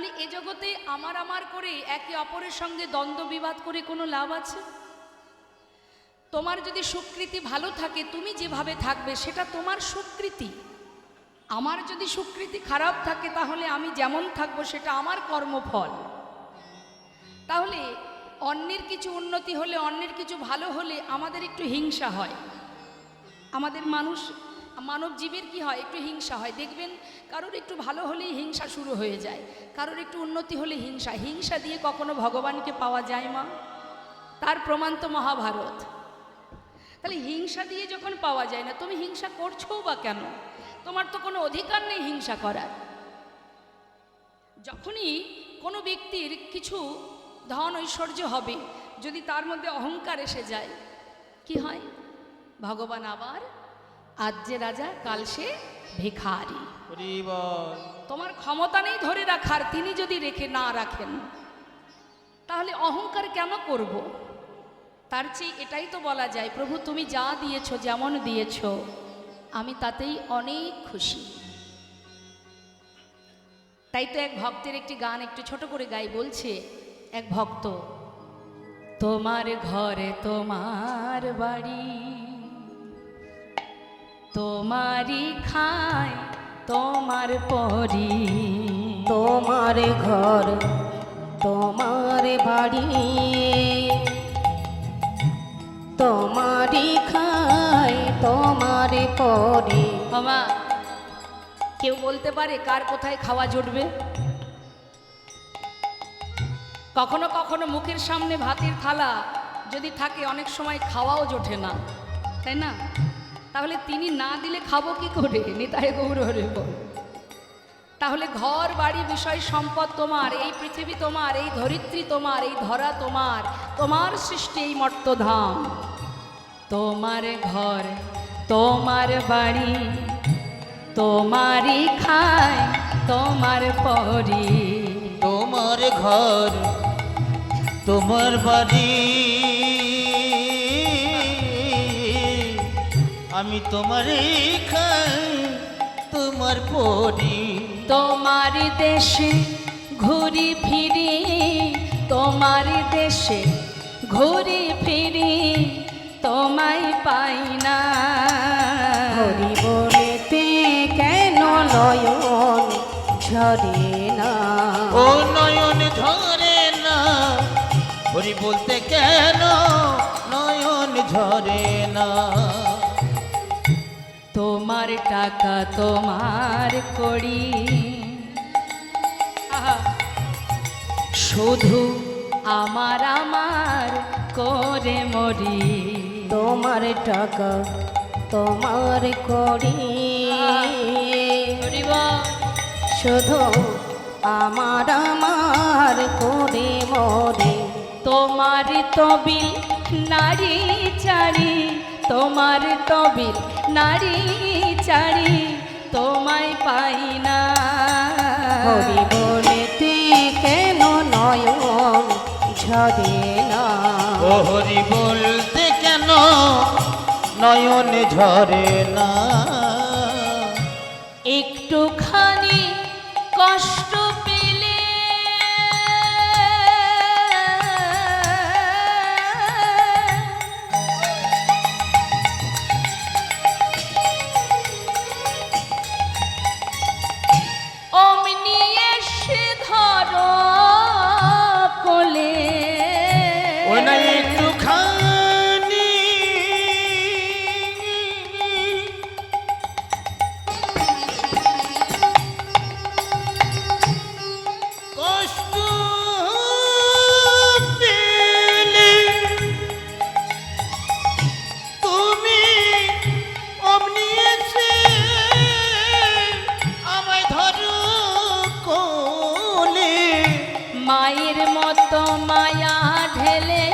তাহলে এ জগতে আমার আমার করে একে অপরের সঙ্গে দ্বন্দ্ব বিবাদ করে কোনো লাভ আছে? তোমার যদি সুকৃতি ভালো থাকে, তুমি যেভাবে থাকবে সেটা তোমার সুকৃতি। আমার যদি সুকৃতি খারাপ থাকে, তাহলে আমি যেমন থাকবো সেটা আমার কর্মফল। তাহলে অন্যের কিছু উন্নতি হলে, অন্যের কিছু ভালো হলে আমাদের একটু হিংসা হয়। আমাদের মানব জীবের কি হয়? একটু হিংসা হয়। দেখবেন কারোর একটু ভালো হলেই হিংসা শুরু হয়ে যায়, কারোর একটু উন্নতি হলে হিংসা। হিংসা দিয়ে কখনো ভগবানকে পাওয়া যায় মা? তার প্রমাণ তো মহাভারত। তাহলে হিংসা দিয়ে যখন পাওয়া যায় না, তুমি হিংসা করছো বা কেন? তোমার তো কোনো অধিকার নেই হিংসা করার। যখনই কোনো ব্যক্তির কিছু ধন ঐশ্বর্য হবে, যদি তার মধ্যে অহংকার এসে যায়, কি হয়? ভগবান আবার আজ যে রাজা কাল সে ভিখারি। তোমার ক্ষমতা নেই ধরে রাখার, তিনি যদি রেখে না রাখেন, তাহলে অহংকার কেন করব? তার চেয়ে এটাই তো বলা যায়, প্রভু তুমি যা দিয়েছো, যেমন দিয়েছো, আমি তাতেই অনেক খুশি। তাই তো এক ভক্তের একটি গান একটু ছোট করে গাই। বলছে এক ভক্ত, তোমার ঘরে তোমার বাড়ি, তোমারই খায় তোমার পরি, তোমার ঘর তোমার বাড়ি, তোমারই খায় তোমার পরি। মামা, কেউ বলতে পারে কার কোথায় খাওয়া জুটবে? কখনো কখনো মুখের সামনে ভাতের থালা যদি থাকে, অনেক সময় খাওয়াও জোটে না, তাই না? তাহলে তিনি না দিলে খাবো কি করে? নিতাই গৌর হরি বল। তাহলে ঘর বাড়ি বিষয় সম্পদ তোমার, এই পৃথিবী তোমার, এই ধরিত্রী তোমার, এই ধরা তোমার, তোমার সৃষ্টি এই মর্তধাম। তোমার ঘর তোমার বাড়ি, তোমারই খায় তোমার পরি। তোমার ঘর তোমার বাড়ি, আমি তোমারই খাই তোমার পরি। তোমার দেশে ঘুরি ফিরি, তোমার দেশে ঘুরি ফিরি, তোমায় পাই না। হরি বলেতে কেন নয়ন ঝরে না? ও নয়ন ঝরে না, হরি বলতে কেন নয়ন ঝরে না? তোমার টাকা তোমার করি, শুধু আমার আমার করে মরি। তোমার টাকা তোমার করি, শুধু আমার আমার করে মরে। তোমার তবিল নারী চারি, তোমার তবিল নারী চারি, তোমায় পাই না। হরি বলেতে কেন নয়ন ঝরে না? ও হরি বলতে কেন নয়ন ঝরে না? একটুখানি কষ্ট পেলে অমনি এসে ধরো কোলে। ওই না একটুখানি কষ্ট পেলে তুমি অমনি এসে আমায় ধরো কোলে। মায়ের মতো মায়া ঢেলে,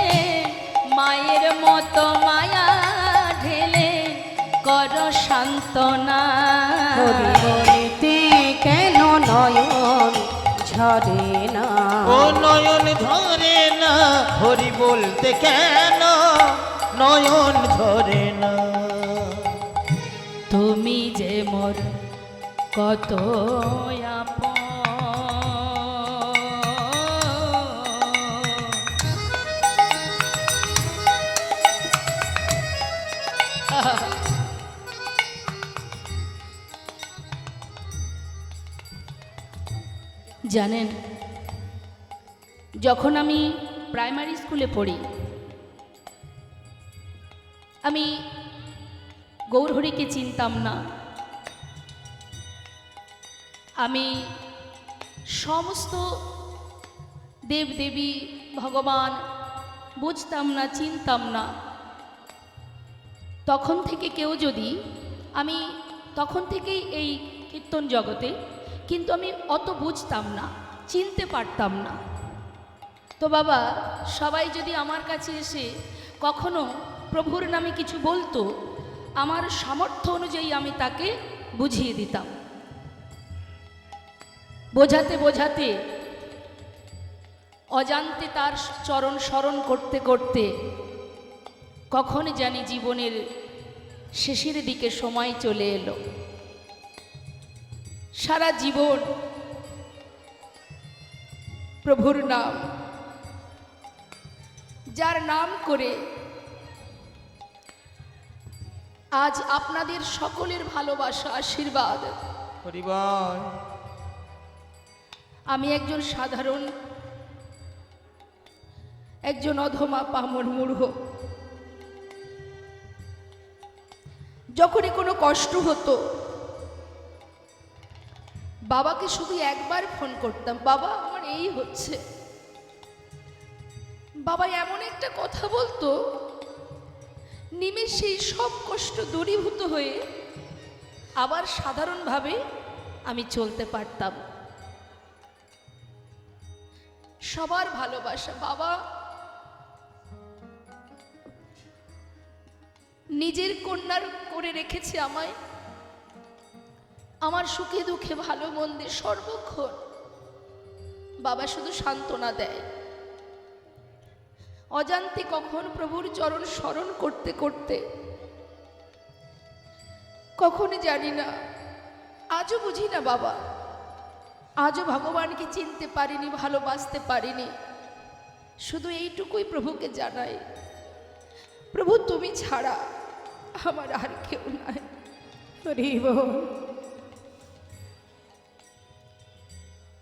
মায়ের মতো মায়া ঢেলে করো সান্ত্বনা। হরি বলেতে কেন নয়ন ঝরে না? ও নয়ন ঝরে না, হরি বলতে কেন নয়ন ঝরে না? তুমি যে মোর কত আপন, জানেন, যখন আমি প্রাইমারি স্কুলে পড়ি, আমি গৌরহরিকে চিনতাম না। আমি সমস্ত দেবদেবী ভগবান বুঝতাম না, চিনতাম না। তখন থেকে কেউ যদি, আমি তখন থেকেই এই কীর্তন জগতে, কিন্তু আমি অত বুঝতাম না, চিনতে পারতাম না। তো বাবা, সবাই যদি আমার কাছে এসে কখনো প্রভুর নামে কিছু বলতো, আমার সামর্থ্য অনুযায়ী আমি তাকে বুঝিয়ে দিতাম। বোঝাতে বোঝাতে অজান্তে তার চরণ স্মরণ করতে করতে কখন জানি জীবনের শেষের দিকে সময় চলে এলো। সারা জীবন প্রভুর নাম, যার নাম করে আজ আপনাদের সকলের ভালোবাসা, আশীর্বাদ, পরিবার আমি একজন সাধারণ, একজন অধমা পামর মূঢ়, যখনই কোনো কষ্ট হতো বাবাকে শুধু একবার ফোন করতাম, বাবা আমার এই হচ্ছে। বাবা এমন একটা কথা বলতো, নিমেষেই সব কষ্ট দূরীভূত হয়ে আবার সাধারণভাবে আমি চলতে পারতাম। সবার ভালোবাসা। বাবা নিজের কন্যার করে রেখেছে আমায়, আমার সুখে দুঃখে ভালো মন্দে সর্বক্ষণ বাবা শুধু সান্ত্বনা দেয়। অজান্তে কখন প্রভুর চরণ স্মরণ করতে করতে, কখনই জানি না, আজও বুঝি না বাবা, আজও ভগবানকে চিনতে পারিনি, ভালোবাসতে পারিনি। শুধু এইটুকুই প্রভুকে জানাই, প্রভু তুমি ছাড়া আমার আর কেউ নাই। হরি বল।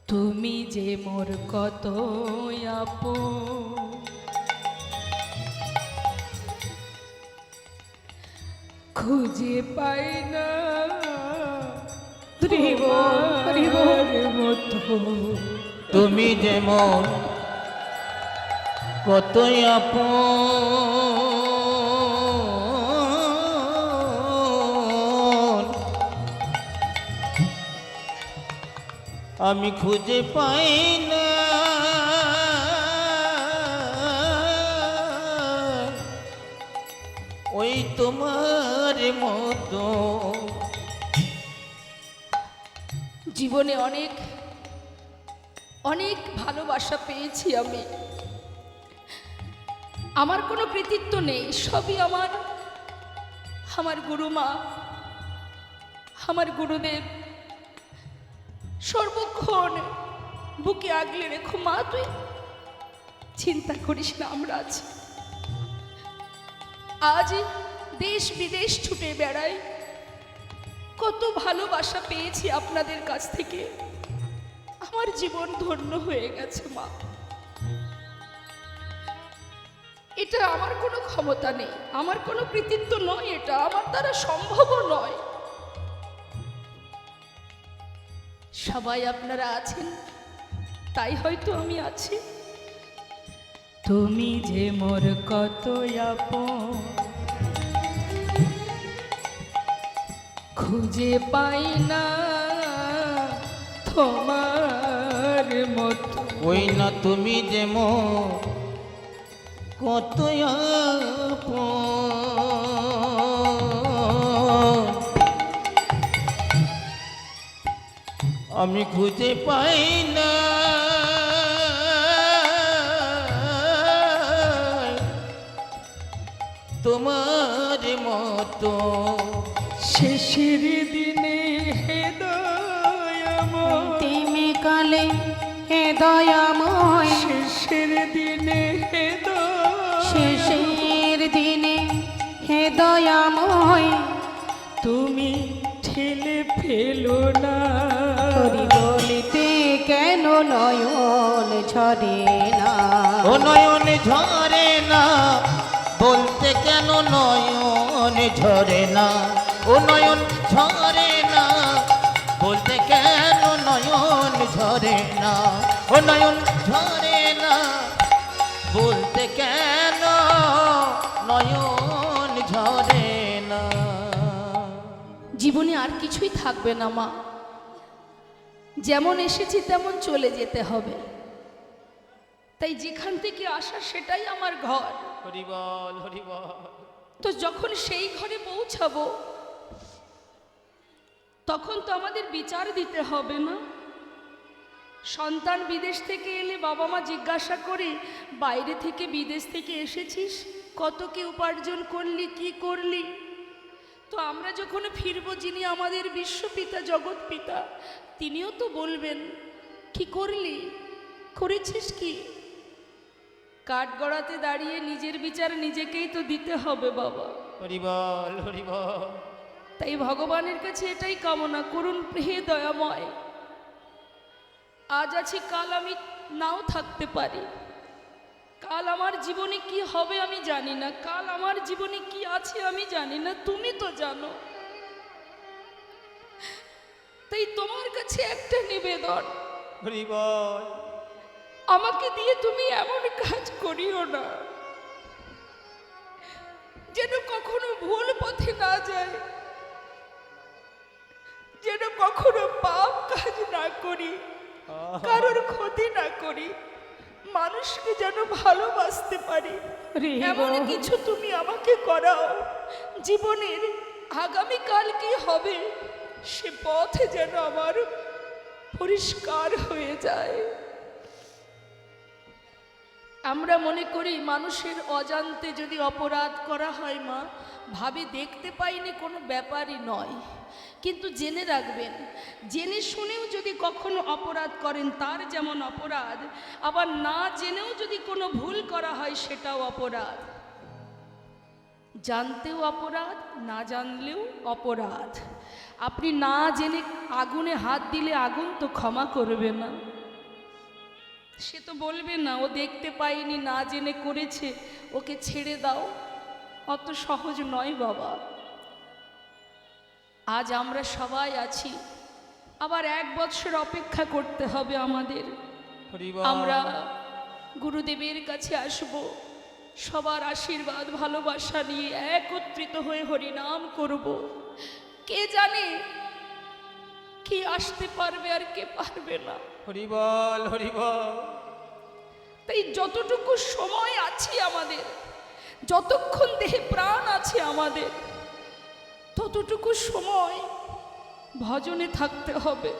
তুমি যে মোর কত আপন, খুঁজে পাই না হরি বল, হরি বল। মতো। তুমি যেমন কতই আপন, আমি খুঁজে পাই না ওই তোমার মতো। জীবনে অনেক অনেক ভালোবাসা পেয়েছি আমি, আমার কোনো কৃতিত্ব নেই, সবই আমার গুরুমা, আমার গুরুদেব সর্বক্ষণ বুকে আগলে রেখো, মা তুই চিন্তা করিস না, আমরা আছি। আজ দেশ বিদেশ ছুটে বেড়াই, কত ভালোবাসা পেয়েছি আপনাদের কাছ থেকে, আমার জীবন ধন্য হয়ে গেছে মা। এটা আমার কোনো ক্ষমতা নেই, আমার কোনো কৃতিত্ব নয়, এটা আমার দ্বারা সম্ভবও নয়। সবাই আপনারা আছেন, তাই হয়তো আমি আছি। তুমি যে মোর কত আপন, খুঁজে পাই না তোমার মতো। ওই না তুমি যেমন কতই আপন, আমি খুঁজে পাই না তোমার মতো। শেষের দিনে হে দয়াময়, তিমি কালে হে দয়াময়, শেষের দিনে হে শেষের দিনে হে দয়াময়, তুমি ঠেলে ফেলো না। হরি বলিতে কেন নয়ন ঝরে না? ও নয়ন ঝরে না, বলতে কেন নয়ন ঝরে না? ও নয়ন ঝরে না, বলতে কেন নয়ন ঝরে না? ও নয়ন ঝরে না, বলতে কেন নয়ন ঝরে না? জীবনে আর কিছুই থাকবে না মা, যেমন এসেছি তেমন চলে যেতে হবে। তাই যেখান থেকে আসা সেটাই আমার ঘর। হরি বল, হরি বল। তো যখন সেই ঘরে পৌঁছাবো তখন তো আমাদের বিচার দিতে হবে না? সন্তান বিদেশ থেকে এলে বাবা মা জিজ্ঞাসা করে, বাইরে থেকে বিদেশ থেকে এসেছিস, কত কি উপার্জন করলি, কি করলি? তো আমরা যখন ফিরবো, যিনি আমাদের বিশ্বপিতা জগৎ পিতা, তিনিও তো বলবেন, কি করলি, করেছিস কি? কাঠগড়াতে দাঁড়িয়ে নিজের বিচার নিজেকেই তো দিতে হবে বাবা। হরি বল, হরি বল। তাই ভগবানের কাছে এটাই কামনা করুন, হে দয়াময়, আজ আছি কাল আমি নাও থাকতে পারি, কাল আমার জীবনে কি হবে আমি জানি না, কাল আমার জীবনে কি আছে আমি জানি না, তুমি তো জানো। তাই তোমার কাছে একটা নিবেদন, হরি বল। আমাকে দিয়ে তুমি এমন কাজ করিও না যেন কখনো ভুল পথে না যায়, যেন কখনো পাপ কাজ না করি, কারোর ক্ষতি না করি, মানুষকে যেন ভালোবাসতে পারি, এমন কিছু তুমি আমাকে করাও, জীবনের আগামীকাল কি হবে সে পথে যেন আমার পরিষ্কার হয়ে যায়। আমরা মনে করি মানুষের অজান্তে যদি অপরাধ করা হয় মা, ভাবে দেখতে পাইনি কোনো ব্যাপারই নয়, কিন্তু জেনে রাখবেন, জেনে শুনেও যদি কখনো অপরাধ করেন তার যেমন অপরাধ, আবার না জেনেও যদি কোনো ভুল করা হয় সেটাও অপরাধ। জানতেও অপরাধ, না জানলেও অপরাধ। আপনি না জেনে আগুনে হাত দিলে আগুন তো ক্ষমা করবে না, সে তো বলবে না ও দেখতে পায়নি, না জেনে করেছে, ওকে ছেড়ে দাও। অত সহজ নয় বাবা। আজ আমরা সবাই আছি, আবার 1 বছর অপেক্ষা করতে হবে আমাদের। আমরা গুরুদেবের কাছে আসব, সবার আশীর্বাদ ভালোবাসা নিয়ে একত্রিত হয়ে হরিনাম করব। কে জানে কি আসতে পারবে আর কে পারবে না। হরি বল, হরি বল। তাই যতটুকু সময় আছে আমাদের, যতক্ষণ দেহে প্রাণ আছে আমাদের, ততটুকু সময় ভজনে থাকতে হবে,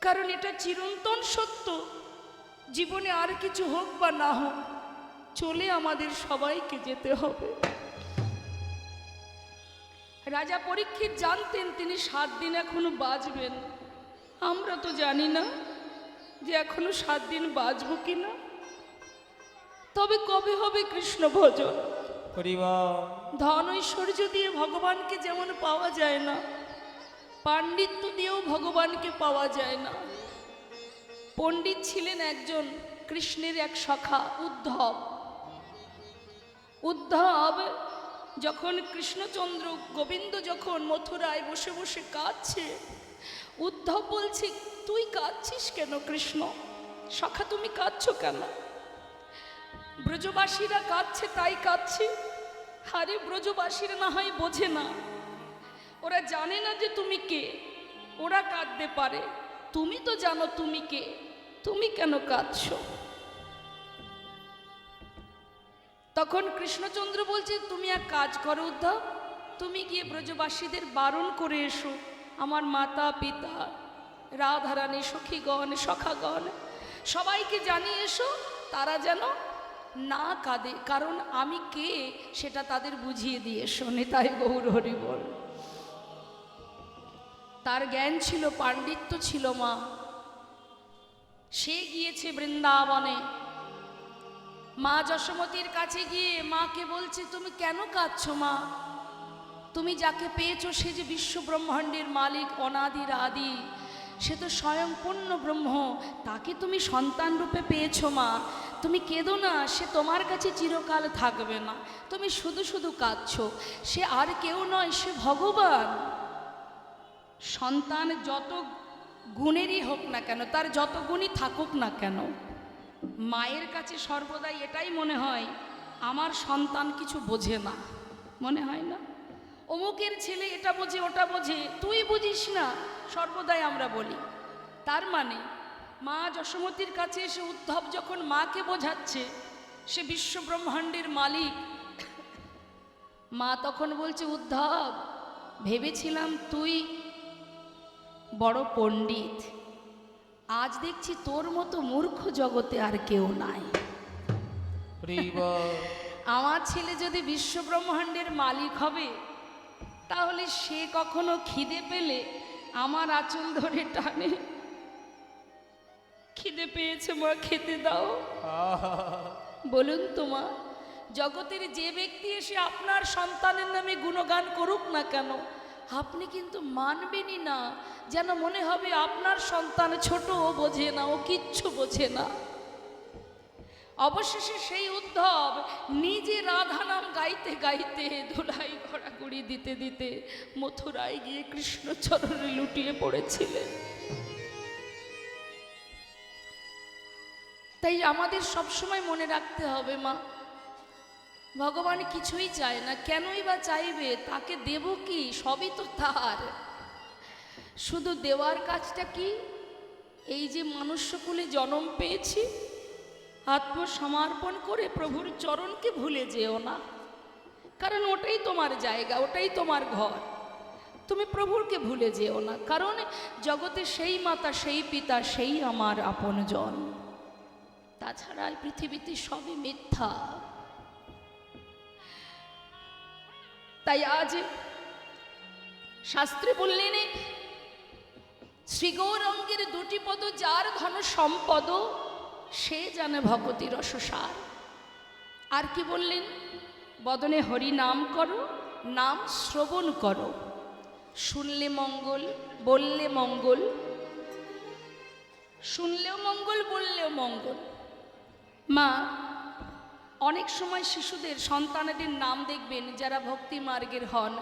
কারণ এটা চিরন্তন সত্য। জীবনে আর কিছু হোক বা না হোক, চলে আমাদের সবাইকে যেতে হবে। রাজা পরীক্ষিত জানতেন তিনি 7 দিন এখনো বাঁচবেন, আমরা তো জানি না যে এখনো 7 দিন বাঁচব কিনা। তবে কবে হবে কৃষ্ণ ভজন? ধন ঐশ্বর্য দিয়ে ভগবানকে যেমন পাওয়া যায় না, পাণ্ডিত্য দিয়েও ভগবানকে পাওয়া যায় না। পণ্ডিত ছিলেন একজন কৃষ্ণের এক সখা উদ্ধব। উদ্ধব যখন কৃষ্ণচন্দ্র গোবিন্দ যখন মথুরায় বসে বসে কাঁদছে, উদ্ধব বলছে, তুই কাঁদছিস কেন কৃষ্ণ? সখা তুমি কাঁদছো কেন? ব্রজবাসীরা কাঁদছে তাই কাঁদছি। আরে ব্রজবাসীরা না হয় বোঝে না, ওরা জানে না যে তুমি কে, ওরা কাঁদতে পারে, তুমি তো জানো তুমি কে, তুমি কেন কাঁদছো? তখন কৃষ্ণচন্দ্র বলছে, তুমি এক কাজ করো উদ্ধব, তুমি গিয়ে ব্রজবাসীদের বারণ করে এসো, আমার মাতা পিতা রাধারানী সখীগণ সখাগণ সবাইকে জানিয়ে এসো, তারা যেন না কাঁদে, কারণ আমি কে সেটা তাদের বুঝিয়ে দিয়ে এসো। নিতাই গৌর হরি বল। তার জ্ঞান ছিল, পাণ্ডিত্য ছিল মা। সে গিয়েছে বৃন্দাবনে, মা যশোমতীর কাছে গিয়ে মাকে বলছে, তুমি কেন কাঁদছো মা? তুমি যাকে পেয়েছো সে যে বিশ্ব ব্রহ্মাণ্ডের মালিক, অনাদির আদি, সে তো স্বয়ং পূর্ণ ব্রহ্ম, তাকে তুমি সন্তান রূপে পেয়েছো মা। তুমি কেঁদো না, সে তোমার কাছে চিরকাল থাকবে না। তুমি শুধু শুধু কাঁদছো। সে আর কেউ নয়, সে ভগবান। সন্তান যত গুণেরই হোক না কেন, তার যত গুণই থাকুক না কেন, মায়ের কাছে সর্বদাই এটাই মনে হয় আমার সন্তান কিছু বোঝে না। মনে হয় না অমুকের ছেলে এটা বোঝে ওটা বোঝে, তুই বুঝিস না, সর্বদাই আমরা বলি। তার মানে মা যশোমতীর কাছে এসে উদ্ধব যখন মাকে বোঝাচ্ছে সে বিশ্ব ব্রহ্মাণ্ডের মালিক, মা তখন বলছে, উদ্ধব ভেবেছিলাম তুই বড় পণ্ডিত, আজ দেখছি তোর মতো মূর্খ জগতে আর কেউ নাই। হরি বল আমার ছেলে যদি বিশ্ব ব্রহ্মাণ্ডের মালিক হবে, তাহলে সে কখনো খিদে পেলে আমার আঁচল ধরে টানে, খিদে পেয়েছে মা খেতে দাও। বলুন তো মা, জগতের যে ব্যক্তি এসে আপনার সন্তানের নামে গুণগান করুক না কেন, আপনি কিন্তু মানবেনই না। যেন মনে হবে আপনার সন্তান ছোট, ও বোঝে না, ও কিচ্ছু বোঝে না। অবশেষে সেই উদ্ধব নিজে রাধা নাম গাইতে গাইতে, ধুলাই ঘোরাঘুরি দিতে দিতে মথুরায় গিয়ে কৃষ্ণ চরণে লুটিয়ে পড়েছিলেন। তাই আমাদের সবসময় মনে রাখতে হবে মা, ভগবান কিছুই চায় না, কেনই বা চাইবে? তাকে দেব কি? সবই তো তার। শুধু দেওয়ার কাজটা কি? এই যে মনুষ্যকুলে জন্ম পেয়েছি, আত্মসমর্পণ করে প্রভুর চরণকে ভুলে যেও না, কারণ ওটাই তোমার জায়গা, ওটাই তোমার ঘর। তুমি প্রভুরকে ভুলে যেও না, কারণ জগতে সেই মাতা, সেই পিতা, সেই আমার আপনজন। তাছাড়া এই পৃথিবীতে সবই মিথ্যা। তাই আজ শাস্ত্রে বললেন, শ্রীগৌরাঙ্গের দুটি পদ যার ধন সম্পদ, সে জানে ভগতি রসসার। আর কি বললেন? বদনে হরি নাম করো, নাম শ্রবণ করো, শুনলে মঙ্গল, বললে মঙ্গল, শুনলেও মঙ্গল, বললেও মঙ্গল। মা, অনেক সময় শিশুদের, সন্তানদের নাম দেখবেন যারা ভক্তি মার্গের হন,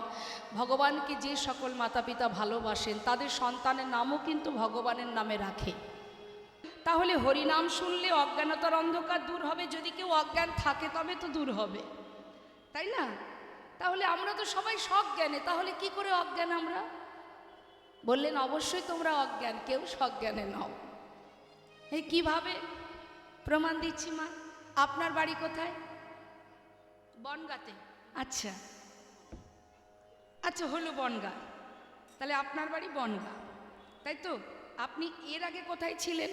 ভগবানকে যে সকল মাতা পিতা ভালোবাসেন, তাদের সন্তানের নামও কিন্তু ভগবানের নামে রাখে। তাহলে হরিনাম শুনলে অজ্ঞানতার অন্ধকার দূর হবে। যদি কেউ অজ্ঞান থাকে তবে তো দূর হবে, তাই না? তাহলে আমরা তো সবাই সজ্ঞানে, তাহলে কি করে অজ্ঞান আমরা? বললেন অবশ্যই তোমরা অজ্ঞান, কেউ সজ্ঞানে নও। এই কিভাবে? প্রমাণ দিচ্ছি মা। আপনার বাড়ি কোথায়? বনগাঁতে। আচ্ছা আচ্ছা, হলো বনগাঁ, তাহলে আপনার বাড়ি বনগাঁ, তাই তো? আপনি এর আগে কোথায় ছিলেন?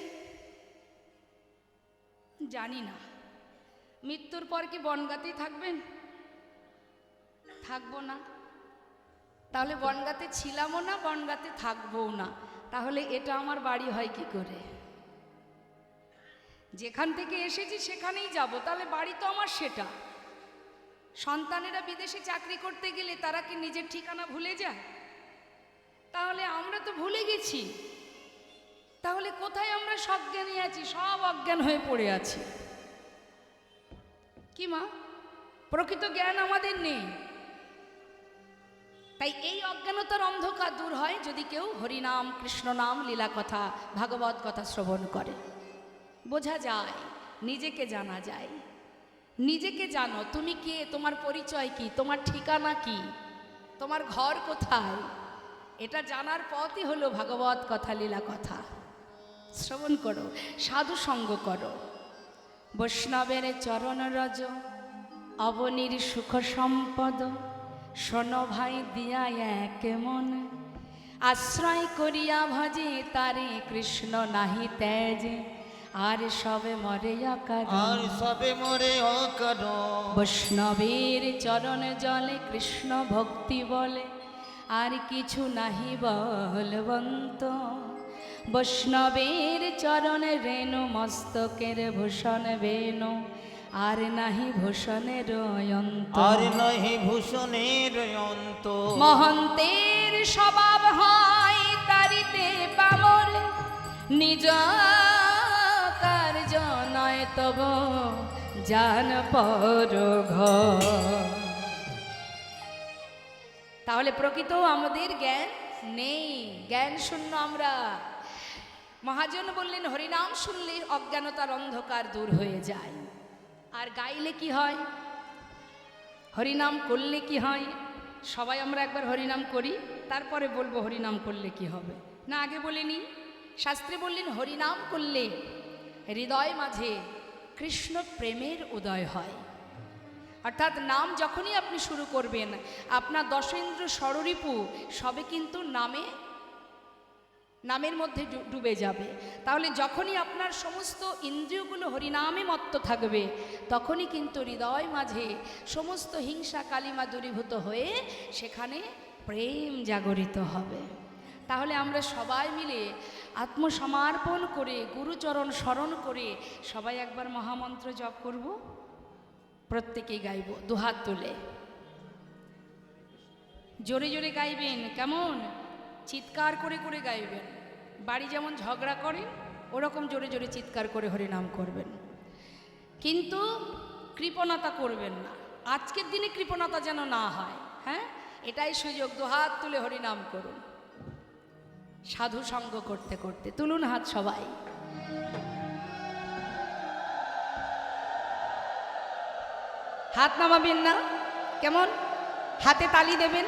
জানি না। মৃত্যুর পর কি বনগাঁতেই থাকবেন? থাকবো না। তাহলে বনগাঁতে ছিলামও না, বনগাঁতে থাকবও না। তাহলে এটা আমার বাড়ি হয় কি করে? যেখান থেকে এসেছি সেখানেই যাব, তাহলে বাড়ি তো আমার সেটা। সন্তানেরা বিদেশে চাকরি করতে গেলে তারা কি নিজের ঠিকানা ভুলে যায়? তাহলে আমরা তো ভুলে গেছি। তাহলে কোথায় আমরা সজ্ঞানী আছি? সব অজ্ঞান হয়ে পড়ে আছি। কি মা? প্রকৃত জ্ঞান আমাদের নেই। তাই এই অজ্ঞানতার অন্ধকার দূর হয় যদি কেউ হরিনাম, কৃষ্ণ নাম, লীলা কথা, ভাগবত কথা শ্রবণ করে। বোঝা যায়, নিজেকে জানা যায়। নিজেকে জানো, তুমি কে, তোমার পরিচয় কি, তোমার ঠিকানা কি, তোমার ঘর কোথায়, এটা জানার পথই হলো ভাগবত কথা, লীলা কথা। শ্রবণ করো, সাধু সঙ্গ করো। বৈষ্ণবের চরণ রজ, অবনীর সুখ সম্পদ, শোনো ভাই দিয়া এক মন, আশ্রয় করিয়া ভজে তারে কৃষ্ণ নাহি তেজে, আর সবে মরে অকারণ, আর সবে মরে অকারণ। বৈষ্ণবের চরণ জলে কৃষ্ণ ভক্তি বলে, আর কিছু নাহি বলবন্ত। বৈষ্ণবের চরণ রেণু, মস্তকের ভূষণ বেণু, আর নাহি ভূষণের অন্ত, আর নাহি ভূষণের অন্ত। মহন্তের স্বভাব হয় তারিতে পামর, নিজ কার্য নয় তব জান পর ঘর। তাহলে প্রকৃত আমাদের জ্ঞান নেই, জ্ঞান শূন্য আমরা। মহাজন বললেন হরিনাম শুনলে অজ্ঞানতার অন্ধকার দূর হয়ে যায়। আর গাইলে কি হয়, হরিনাম করলে কি হয়? সবাই আমরা একবার হরিনাম করি, তারপরে বলবো হরিনাম করলে কি হবে। না আগে বলিনি? শাস্ত্রে বললেন হরিনাম করলে হৃদয় মাঝে কৃষ্ণ প্রেমের উদয় হয়। অর্থাৎ নাম যখনই আপনি শুরু করবেন, আপনার দশেন্দ্র ষড়রিপু সবে কিন্তু নামের মধ্যে ডুবে যাবে। তাহলে যখনই আপনার সমস্ত ইন্দ্রিয়গুলো হরিনামে মত্ত থাকবে, তখনই কিন্তু হৃদয় মাঝে সমস্ত হিংসা কালিমা দূরীভূত হয়ে সেখানে প্রেম জাগরিত হবে। তাহলে আমরা সবাই মিলে আত্মসমর্পণ করে গুরুচরণ স্মরণ করে সবাই একবার মহামন্ত্র জপ করব। প্রত্যেকেই গাইব দুহাত তুলে, জোরে জোরে গাইবেন। কেমন? চিৎকার করে করে গাইবেন। বাড়ি যেমন ঝগড়া করেন ওরকম জোরে জোরে চিৎকার করে হরিনাম করবেন, কিন্তু কৃপণতা করবেন না। আজকের দিনে কৃপণতা যেন না হয়। হ্যাঁ, এটাই সুযোগ। দুহাত তুলে হরিনাম করুন, সাধু সঙ্গ করতে করতে। তুলুন হাত সবাই। হাত নামাবেন না। কেমন? হাতে তালি দেবেন।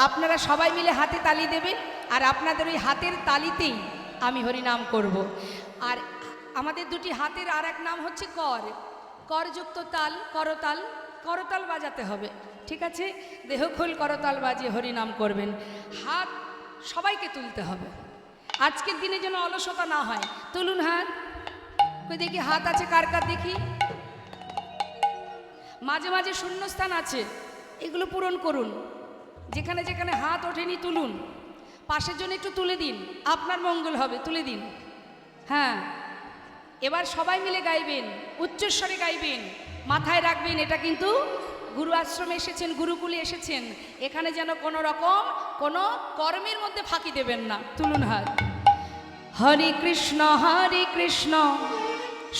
আপনারা সবাই মিলে হাতে তালি দেবেন, আর আপনাদের ওই হাতের তালিতেই আমি হরিনাম করব। আর আমাদের দুটি হাতের আর এক নাম হচ্ছে কর, করযুক্ত তাল, করতাল। করতাল বাজাতে হবে, ঠিক আছে? দেহখোল করতাল বাজিয়ে হরিনাম করবেন। হাত সবাইকে তুলতে হবে। আজকের দিনে যেন অলসতা না হয়। তুলুন হাত। কই দেখি হাত আছে কার কার দেখি। মাঝে মাঝে শূন্যস্থান আছে, এগুলো পূরণ করুন। যেখানে যেখানে হাত ওঠেনি তুলুন। পাশের জন্য একটু তুলে দিন, আপনার মঙ্গল হবে। তুলে দিন। হ্যাঁ, এবার সবাই মিলে গাইবেন, উচ্চস্বরে গাইবেন। মাথায় রাখবেন এটা কিন্তু গুরু আশ্রমে এসেছেন, গুরুকুলে এসেছেন, এখানে যেন কোনো রকম কোনো কর্মের মধ্যে ফাঁকি দেবেন না। তুলুন হাত। হরে কৃষ্ণ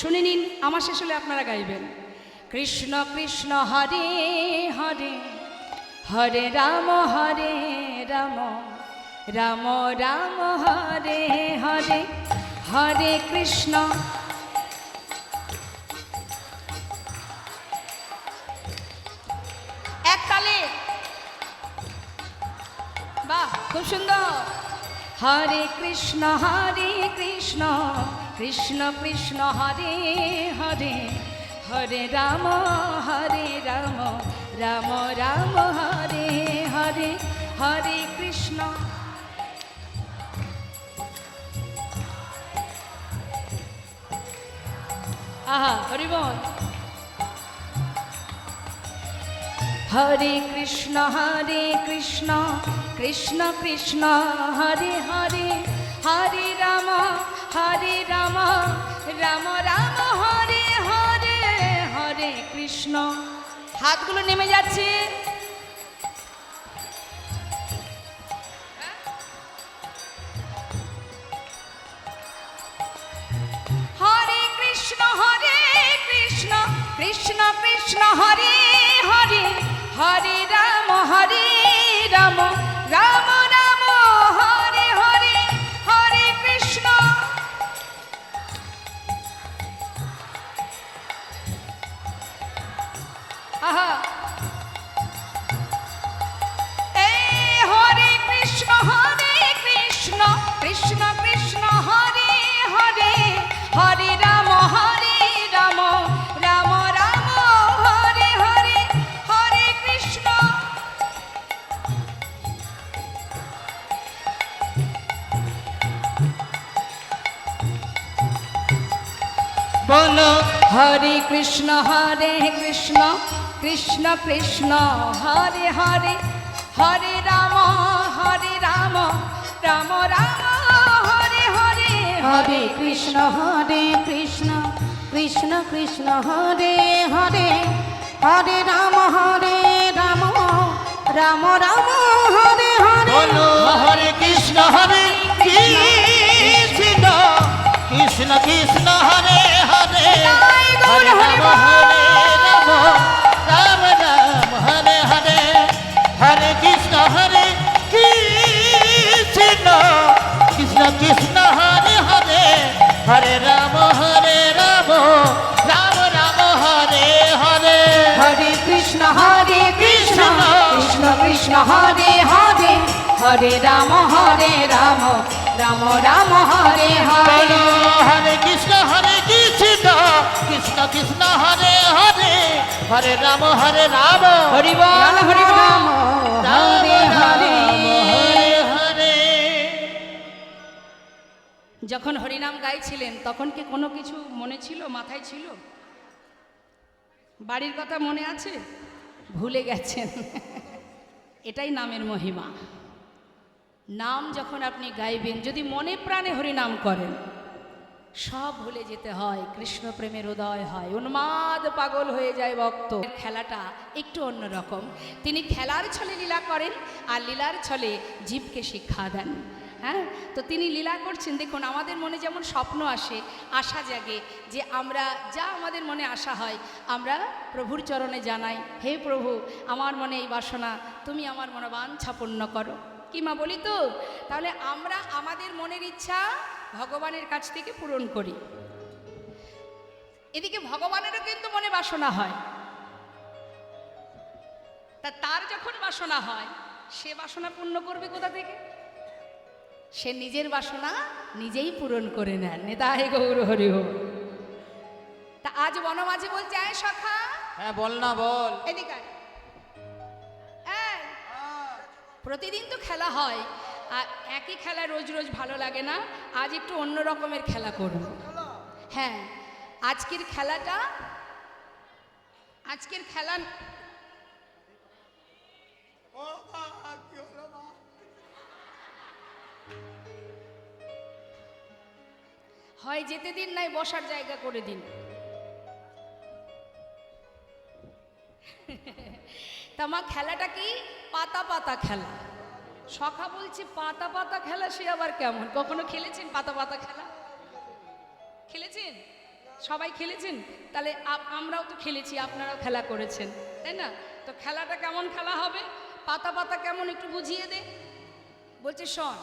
শুনে নিন, আমার শেষ হলে আপনারা গাইবেন। কৃষ্ণ কৃষ্ণ হরে হরে, হরে রাম রাম রাম হরে হরে, হরে কৃষ্ণ। এক তালে, বাহ, খুব সুন্দর। হরে কৃষ্ণ কৃষ্ণ কৃষ্ণ হরে হরে, হরে রাম রাম রাম হরে হরে, হরে কৃষ্ণ। আহা, হরি বল। হরে কৃষ্ণ কৃষ্ণ কৃষ্ণ হরে হরে, হরে রাম রাম রাম হরে হরে, হরে কৃষ্ণ। হাতগুলো নেমে যাচ্ছে। হরে কৃষ্ণ কৃষ্ণ কৃষ্ণ হরে হরে, হরে রাম রাম রাম হরে হরে, হরে কৃষ্ণ। আহা, হরে কৃষ্ণ কৃষ্ণ কৃষ্ণ হরে হরে, হরে রাম রাম রাম হরে হরে, হরে কৃষ্ণ। বলো হরে কৃষ্ণ কৃষ্ণ কৃষ্ণ হরে হরে, হরে রাম রাম রাম হরে হরে, হরে কৃষ্ণ কৃষ্ণ কৃষ্ণ হরে হরে, হরে রাম রাম রাম হরে হরে। বলো হরে কৃষ্ণ কৃষ্ণ কৃষ্ণ কৃষ্ণ হরে হরে নিতাই গৌর হরে রাম হরে রাম রাম রাম হরে হরে হরে কৃষ্ণ কৃষ্ণ কৃষ্ণ কৃষ্ণ হরে হরে হরে রাম রাম রাম হরে হরে হরে কৃষ্ণ কৃষ্ণ কৃষ্ণ হরে হরে হরে রাম রাম রাম হরে হরে বলো হরে কৃষ্ণ কৃষ্ণ কৃষ্ণ হরে হরে হরে রাম হরি বল হরি রাম হরে হরে হরে হরে। যখন হরিনাম গাইছিলেন তখন কি কোনো কিছু মনে ছিল, মাথায় ছিল? বাড়ির কথা মনে আছে? ভুলে গেছেন। এটাই নামের মহিমা। নাম যখন আপনি গাইবেন, যদি মনে প্রাণে হরিনাম করেন, সব ভুলে যেতে হয়, কৃষ্ণ প্রেমের উদয় হয়, উন্মাদ পাগল হয়ে যায় ভক্ত। খেলাটা একটু অন্যরকম। তিনি খেলার ছলে লীলা করেন আর লীলার ছলে জীবকে শিক্ষা দেন। হ্যাঁ, তো তিনি লীলা করছেন। দেখুন, আমাদের মনে যেমন স্বপ্ন আসে, আশা জাগে, যে আমরা যা আমাদের মনে আশা হয় আমরা প্রভুর চরণে জানাই, হে প্রভু, আমার মনে এই বাসনা, তুমি আমার মনোবাঞ্ছা পূর্ণ করো। কি মা বলি তো? তাহলে আমরা আমাদের মনের ইচ্ছা ভগবানের কাছ থেকে পূরণ করি। এদিকে ভগবানেরও কিন্তু মনে বাসনা হয়, তা তার যখন বাসনা হয়, সে বাসনা পূর্ণ করবে কোথা থেকে? সে নিজের বাসনা নিজেই পূরণ করে নেন। নিতাই গৌর হরি হরি। তা আজ বনমাঝি বলছে, আয় সখা, হ্যাঁ বল না বল। এদিকে আয়। এই, প্রতিদিন তো খেলা হয়, আর একই খেলা রোজ রোজ ভালো লাগে না। আজ একটু অন্য রকমের খেলা করব। হ্যাঁ, আজকের খেলা হয় যেতে দিন, নাই বসার জায়গা করে দিন। তা মা, খেলাটা কি? পাতা পাতা খেলা। সখা বলছে পাতা পাতা খেলা, সে আবার কেমন? কখনো খেলেছেন পাতা পাতা খেলা? খেলেছেন? সবাই খেলেছেন? তাহলে আমরাও তো খেলেছি, আপনারাও খেলা করেছেন, তাই না? তো খেলাটা কেমন খেলা হবে? পাতা পাতা কেমন একটু বুঝিয়ে দে। বলছে শোন,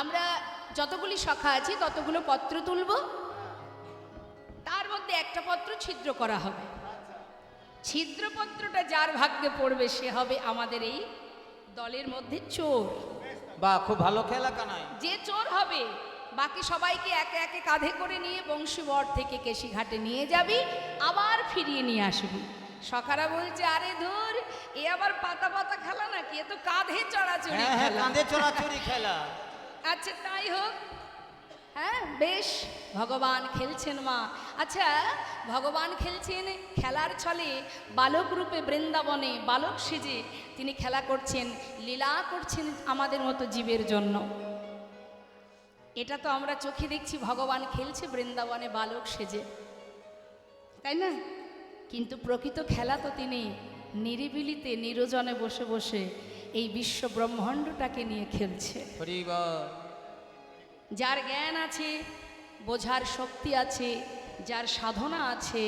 আমরা যতগুলি সখা আছি ততগুলো পত্র তুলব, তার মধ্যে একটা পত্র ছিদ্র করা হবে। ছিদ্রপত্রটা যার ভাগ্যে পড়বে সে হবে আমাদের এই দলের মধ্যে চোর। বাহ, খুব ভালো খেলা কানাই। যে চোর হবে, বাকি সবাইকে একে একে কাঁধে করে নিয়ে বংশীবর থেকে কেশিঘাটে নিয়ে যাবি, আবার ফিরিয়ে নিয়ে আসবি। সখারা বলছে, আরে ধুর, এ আবার পাতা পাতা খেলা নাকি? এ তো কাঁধে চড়াচড়ি হ্যাঁ খেলা। কাঁধে চড়াচড়ি খেলা। আচ্ছা তাই হোক। হ্যাঁ বেশ, ভগবান খেলছেন মা। আচ্ছা, ভগবান খেলছেন খেলার ছলে, বালক রূপে বৃন্দাবনে বালক সেজে তিনি খেলা করছেন, লীলা করছেন আমাদের মতো জীবের জন্য। এটা তো আমরা চোখে দেখছি, ভগবান খেলছে বৃন্দাবনে বালক সেজে, তাই না? কিন্তু প্রকৃত খেলা তো তিনি নিরিবিলিতে নিরজনে বসে বসে এই বিশ্ব ব্রহ্মাণ্ডটাকে নিয়ে খেলছে। যার জ্ঞান আছে, বোঝার শক্তি আছে, যার সাধনা আছে,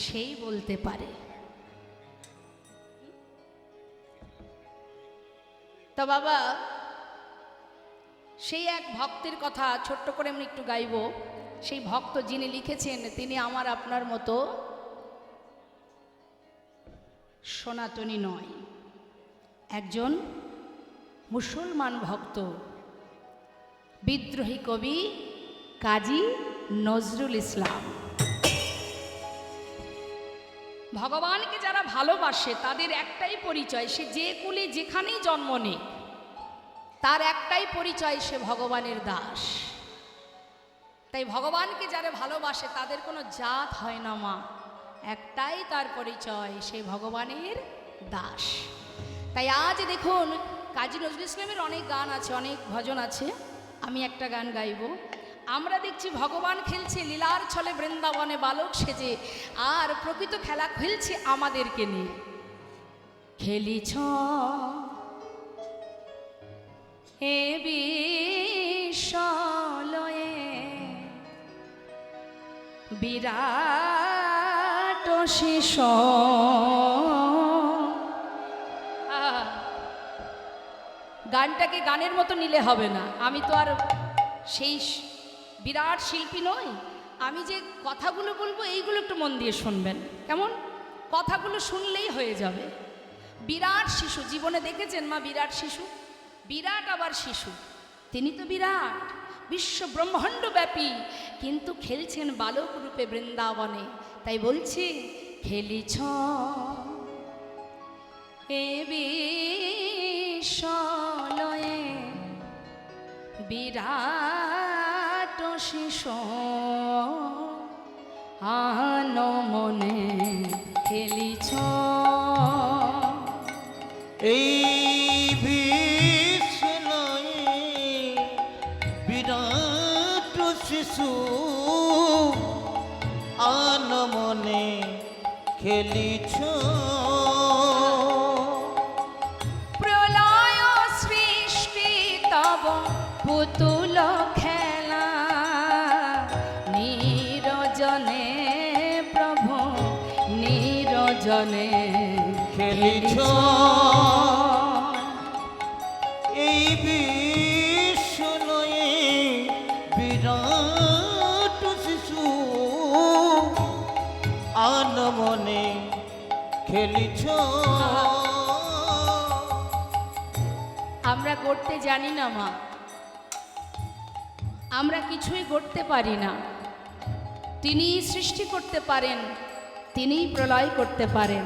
সেই বলতে পারে। তো বাবা, সেই এক ভক্তের কথা ছোট্ট করে আমি একটু গাইব। সেই ভক্ত যিনি লিখেছেন, তিনি আমার আপনার মতো সনাতনী নয়, একজন মুসলমান ভক্ত, বিদ্রোহী কবি কাজী নজরুল ইসলাম। ভগবানকে যারা ভালোবাসে তাদের একটাই পরিচয়, সে যে কুলে যেখানেই জন্ম নেয় তার একটাই পরিচয়, সে ভগবানের দাস। তাই ভগবানকে যারা ভালোবাসে তাদের কোনো জাত হয় না মা, একটাই তার পরিচয়, সে ভগবানের দাস। তাই আজ দেখুন, কাজী নজরুল ইসলামের অনেক গান আছে, অনেক ভজন আছে, আমি একটা গান গাইব। আমরা দেখছি ভগবান খেলছে লীলার ছলে বৃন্দাবনে বালক সেজে, আর প্রকৃত খেলা খেলছে আমাদেরকে নিয়ে। খেলিছ হে বিশ্বলয়ে বিরাট শিশু। গানটাকে গানের মতো নিলে হবে না, আমি তো আর সেই বিরাট শিল্পী নই। আমি যে কথাগুলো বলবো এইগুলো একটু মন দিয়ে শুনবেন, কেমন? কথাগুলো শুনলেই হয়ে যাবে। বিরাট শিশু, জীবনে দেখেছেন মা বিরাট শিশু? বিরাট আবার শিশু, তিনি তো বিরাট, বিশ্ব ব্রহ্মাণ্ড ব্যাপী, কিন্তু খেলছেন বালক রূপে বৃন্দাবনে। তাই বলছি, খেলিছ এ বিশ্বলয়ে বিরাট শিশু, আন মনে খেলিছ। এই বিশ্বলয়ে বিরাট শিশু, আন মনে খেলিছ। প্রলয় সৃষ্টি তব পুতুল খেলা, নিরজনে প্রভু নিরজনে খেলিছ। এই বিশ্বলয়ে বিরাট শিশু, আন মনে খেলিছ। আমরা গড়তে জানি না মা, আমরা কিছুই গড়তে পারি না। তিনিই সৃষ্টি করতে পারেন, তিনিই প্রলয় করতে পারেন।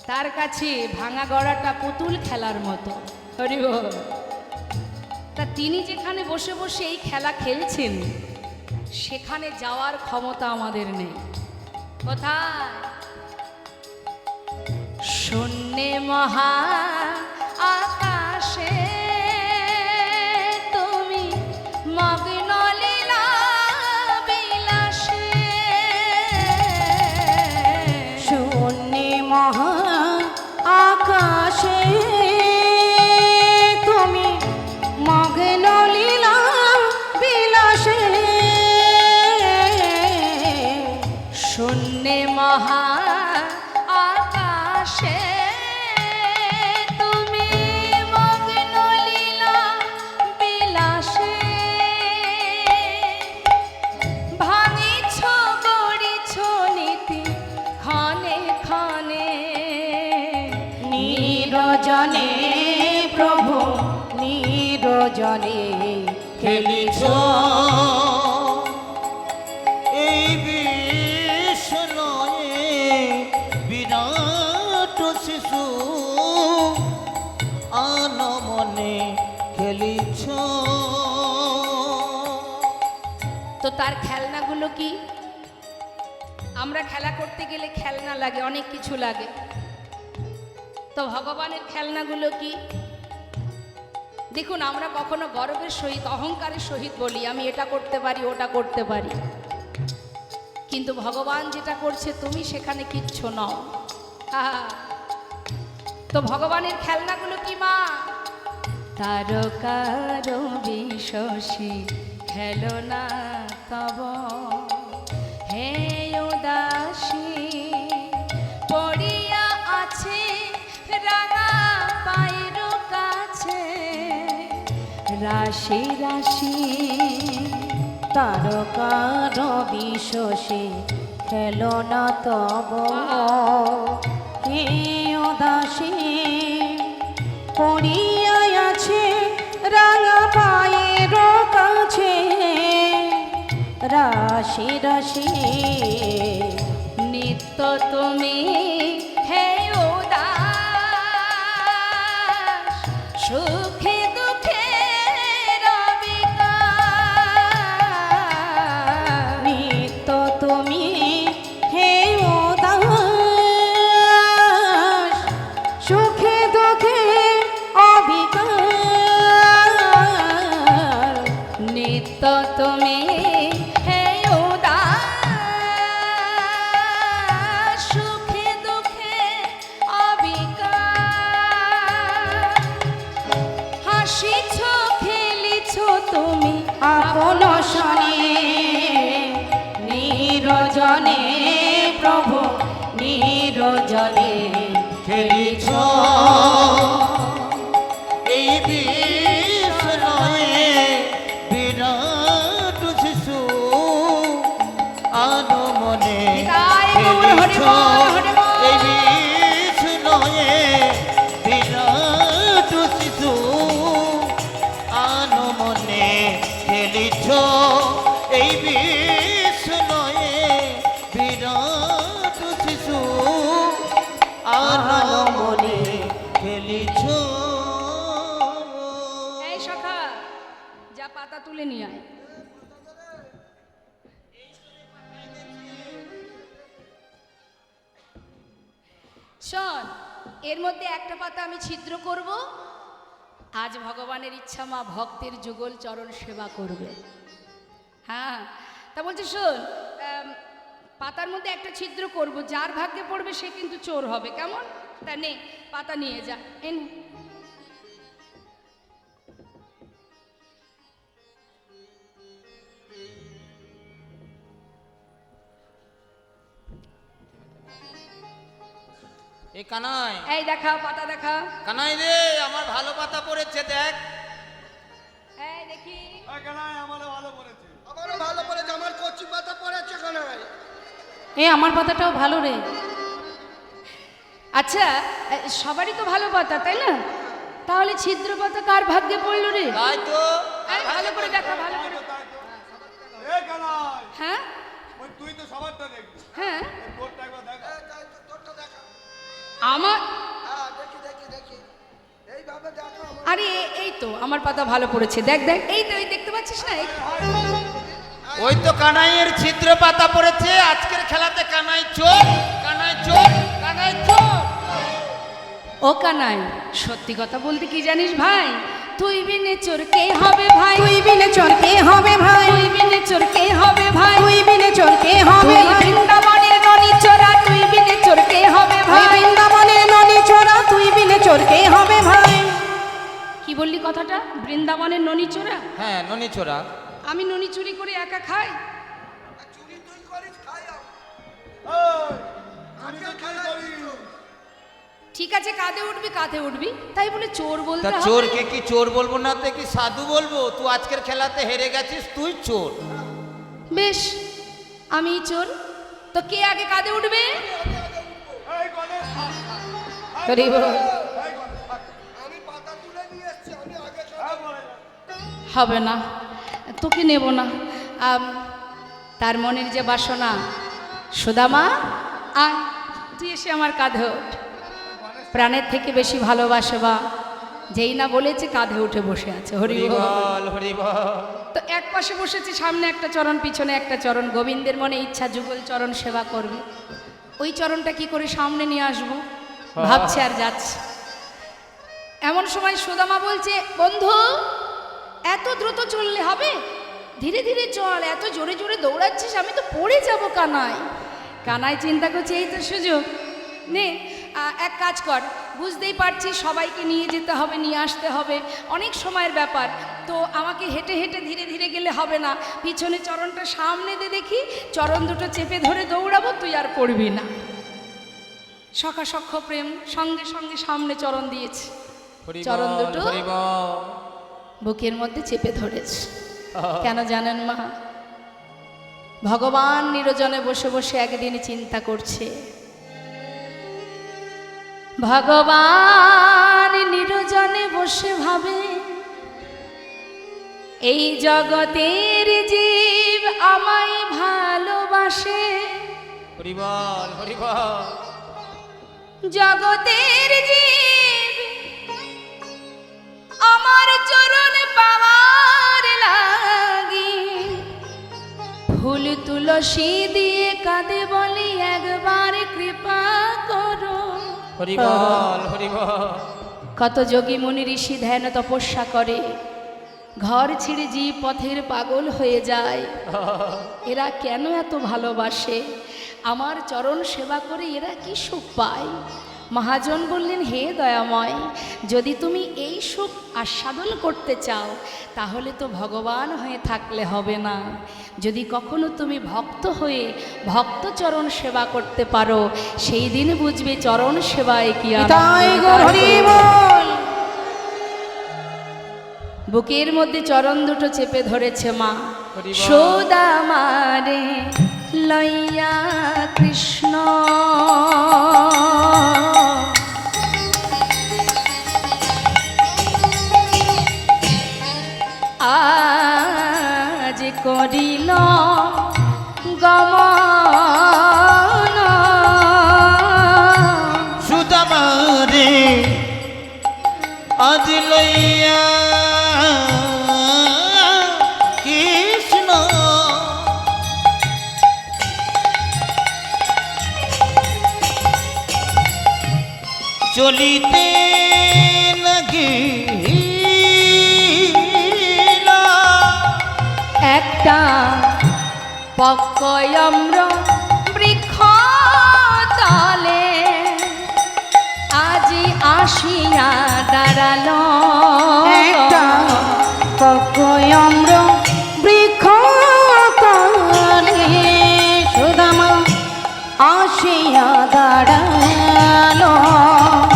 তার কাছে ভাঙা গড়াটা পুতুল খেলার মতো। হরি বল। তা তিনি যেখানে বসে বসে এই খেলা খেলছেন, সেখানে যাওয়ার ক্ষমতা আমাদের নেই। কোথায়? শূন্যে মহা আকাশে তুমি মগ্ন লীলা বিলাসে। শূন্যে মহা আকাশে তুমি মগ্ন লীলা বিলাসে। শূন্যে মহা আকাশে তুমি মগ্ন লীলা বিলাসে। ভাঙিছ গড়িছ নীতি ক্ষণে ক্ষণে, নিরজনে প্রভু নিরজনে খেলিছ। এই বিশ্বলয়ে বিরাট শিশু, আন মনে খেলিছ। তো তার খেলনাগুলো কি? আমরা খেলা করতে গেলে খেলনা লাগে, অনেক কিছু লাগে। তো ভগবানের খেলনাগুলো কি? দেখুন, আমরা কখনো গর্বের সহিত অহংকারের সহিত বলি আমি এটা করতে পারি ওটা করতে পারি, কিন্তু ভগবান যেটা করছে তুমি সেখানে কিচ্ছু নও। তো ভগবানের খেলনাগুলো কি মা? তারকার বিশ্বসী খেলনা তব, হে উদাসী পড়িয়া আছে রাঙা পায়ের কাছে, রাশি রাশি তারকার বিশ্বসে খেলনা তব, হে উদাসী পড়িয়া আছে রাঙা পায়ের কাছে, রাশি রাশি নিত্য তুমি হে উদাস, সুখে দুঃখে নিত্য তুমি হে উদাস, সুখে দুঃখে অবিকার। নিত্য তুমি হে উদাস, সুখে প্রভু নিরজনে খেলিছ এই বিষ্ণয়ে বিরাট শিশু আনমনে নিতাই গৌর হরি খেলিছ বল, হরি বল। এই বিষ্ণয়ে বিরাট শিশু আনমনে খেলিছ এই বিষ্ণয়ে বিরাট শিশু আনমনে খেলিছ। এই সখা, যা পাতা তুলে নিয়ে আয়। শোন, এর মধ্যে একটা পাতা আমি ছিদ্র করব। আজ ভগবানের ইচ্ছা মা ভক্তের যুগল চরণ সেবা করবে। হ্যাঁ, তা বলছি শোন, পাতার মধ্যে একটা ছিদ্র করব, যার ভাগ্যে পড়বে সে কিন্তু চোর হবে, কেমন? তা নে, পাতা নিয়ে যা। এন এ কানাই, এই দেখা, পাতা দেখা। কানাই রে, আমার ভালো পাতা পড়েছে দেখ। এই দেখি। আমারও ভালো পড়েছে, আমার কচি পাতা পড়েছে কানাই। এ আমার পাতাটাও ভালো রে। আচ্ছা, সবারই তো ভালো পাতা, তাই না? তাহলে ছিদ্র পাতা কার ভাগ্যে পড়লো রে? তাই তো এই, ভালো করে দেখা, ভালো করে। এ কানাই, হ্যাঁ ওই তুই তো সবারটা দেখবি, হ্যাঁ, তোরটা একবার দেখ। তোরটা দেখা। আমার হ্যাঁ, দেখি দেখি দেখি, এইভাবে দেখো। আরে এই তো আমার পাতা ভালো পড়েছে, দেখ দেখ, এই তো, এই দেখতে পাচ্ছিস না? এই। ওই তো কানাইয়ের ছিদ্র পাতা পড়েছে। আজকের খেলাতে কানাই চোর, কানাই চোর, কানাই চোর। ও কানাই, সত্যি কথা বলতে কি জানিস ভাই, তুই বিনে চোর কে হবে ভাই? তুই বিনে চোর কে হবে ভাই? তুই বিনে চোর কে হবে ভাই? তুই বিনে চোর কে হবে তুই ভাই? বৃন্দাবনের ননি চোরা, তুই বিনে চোর কে হবে তুই ভাই? বৃন্দাবনের ননি চোরা, তুই বিনে চোর কে হবে ভাই? কি বললি কথাটা? বৃন্দাবনের ননি চোরা? হ্যাঁ, ননি চোরা। আমি ননি চুরি করে একা খাই? চুরি তুই করিস, খাই আমি তো চুরি করি। ঠিক আছে, কাঁধে উঠবি, কাঁধে উঠবি, তাই বলে চোর তা বলতে হবে? চোরকে কি চোর বলবো না, তে কি সাধু বলবো? তুই আজকের খেলাতে হেরে গেছিস, তুই চোর। বেশ, আমি চোর, তো কে আগে কাঁধে উঠবে? এই গণেশ, হরি বল। এই গণেশ, আমি পাতা তুলে নিয়ে এসেছি, আমি আগে চলে। হবে না, তোকে নেব না। তার মনের যে বাসনা, সুদামা আয়, তুই এসে আমার কাঁধে ওঠ। প্রাণের থেকে বেশি ভালোবাসে বা, যেই না বলেছে কাঁধে উঠে বসে আছে। হরি হরি বল। বল, হরি বল। তো এক পাশে বসেছে, সামনে একটা চরণ, পিছনে একটা চরণ। গোবিন্দের মনে ইচ্ছা যুগল চরণ সেবা করবে। ওই চরণটা কি করে সামনে নিয়ে আসবো ভাবছে আর যাচ্ছে। এমন সময় সুদামা বলছে, বন্ধু এত দ্রুত চললে হবে? ধীরে ধীরে চল, এত জোরে জোরে দৌড়াচ্ছিস, আমি তো পড়ে যাব। কানাই, কানাই চিন্তা করছে এই তো সুযোগ, নে এক কাজ কর, বুঝতেই পারছিস সবাইকে নিয়ে যেতে হবে, নিয়ে আসতে হবে, অনেক সময়ের ব্যাপার, তো আমাকে হেঁটে হেঁটে ধীরে ধীরে গেলে হবে না। পিছনে চরণটা সামনে দে দেখি, চরণ দুটো চেপে ধরে দৌড়াবো, তুই আর পড়বি না। সখা সখ্য প্রেম সঙ্গে সঙ্গে সামনে চরণ দিয়েছে, হরি চরণ বল, দুটো হরি বল। বুকের মধ্যে চেপে ধরেছে। কেন জানেন মা? ভগবান নিরজনে বসে বসে একদিন চিন্তা করছে। ভগবান নিরজনে বসে ভাবে, এই জগতের জীব আমায় ভালোবাসে। হরি বল, হরি বল। জগতের জীব আমার চরণ পাওয়ার লাগি, ফুল তুলসী দিয়ে কাঁদে বলি একবার কৃপা করো। হরি বল, হরি বল। কত যোগী মুনি ঋষি ধ্যান তপস্যা করে, ঘর ছেড়ে জীব পথের পাগল হয়ে যায়। এরা কেন এত ভালোবাসে? আমার চরণ সেবা করে এরা কি সুখ পায়? মহাজন বললেন, হে দয়াময়, যদি তুমি এই সুখ আস্বাদন করতে চাও তাহলে তো ভগবান হয়ে থাকলে হবে না। যদি কখনো তুমি ভক্ত হয়ে ভক্ত চরণ সেবা করতে পারো, সেই দিন বুঝবে চরণ সেবায় কি তাই আনন্দ। গো হরি বল। বুকের মধ্যে চরণ দুটো চেপে ধরেছে মা। হরি বল। সুদামারে লইয়া কৃষ্ণ আজ করিল গমন। সুদামারে আজ লইয়া কৃষ্ণ চলিতে লাগিল একটা পক্কয়ম্র বৃক্ষ তলে আজি আসিয়া দাঁড়ালো। একটা ককয়ম্র বৃক্ষ তলে সুদামা আসিয়া দাঁড়ালো।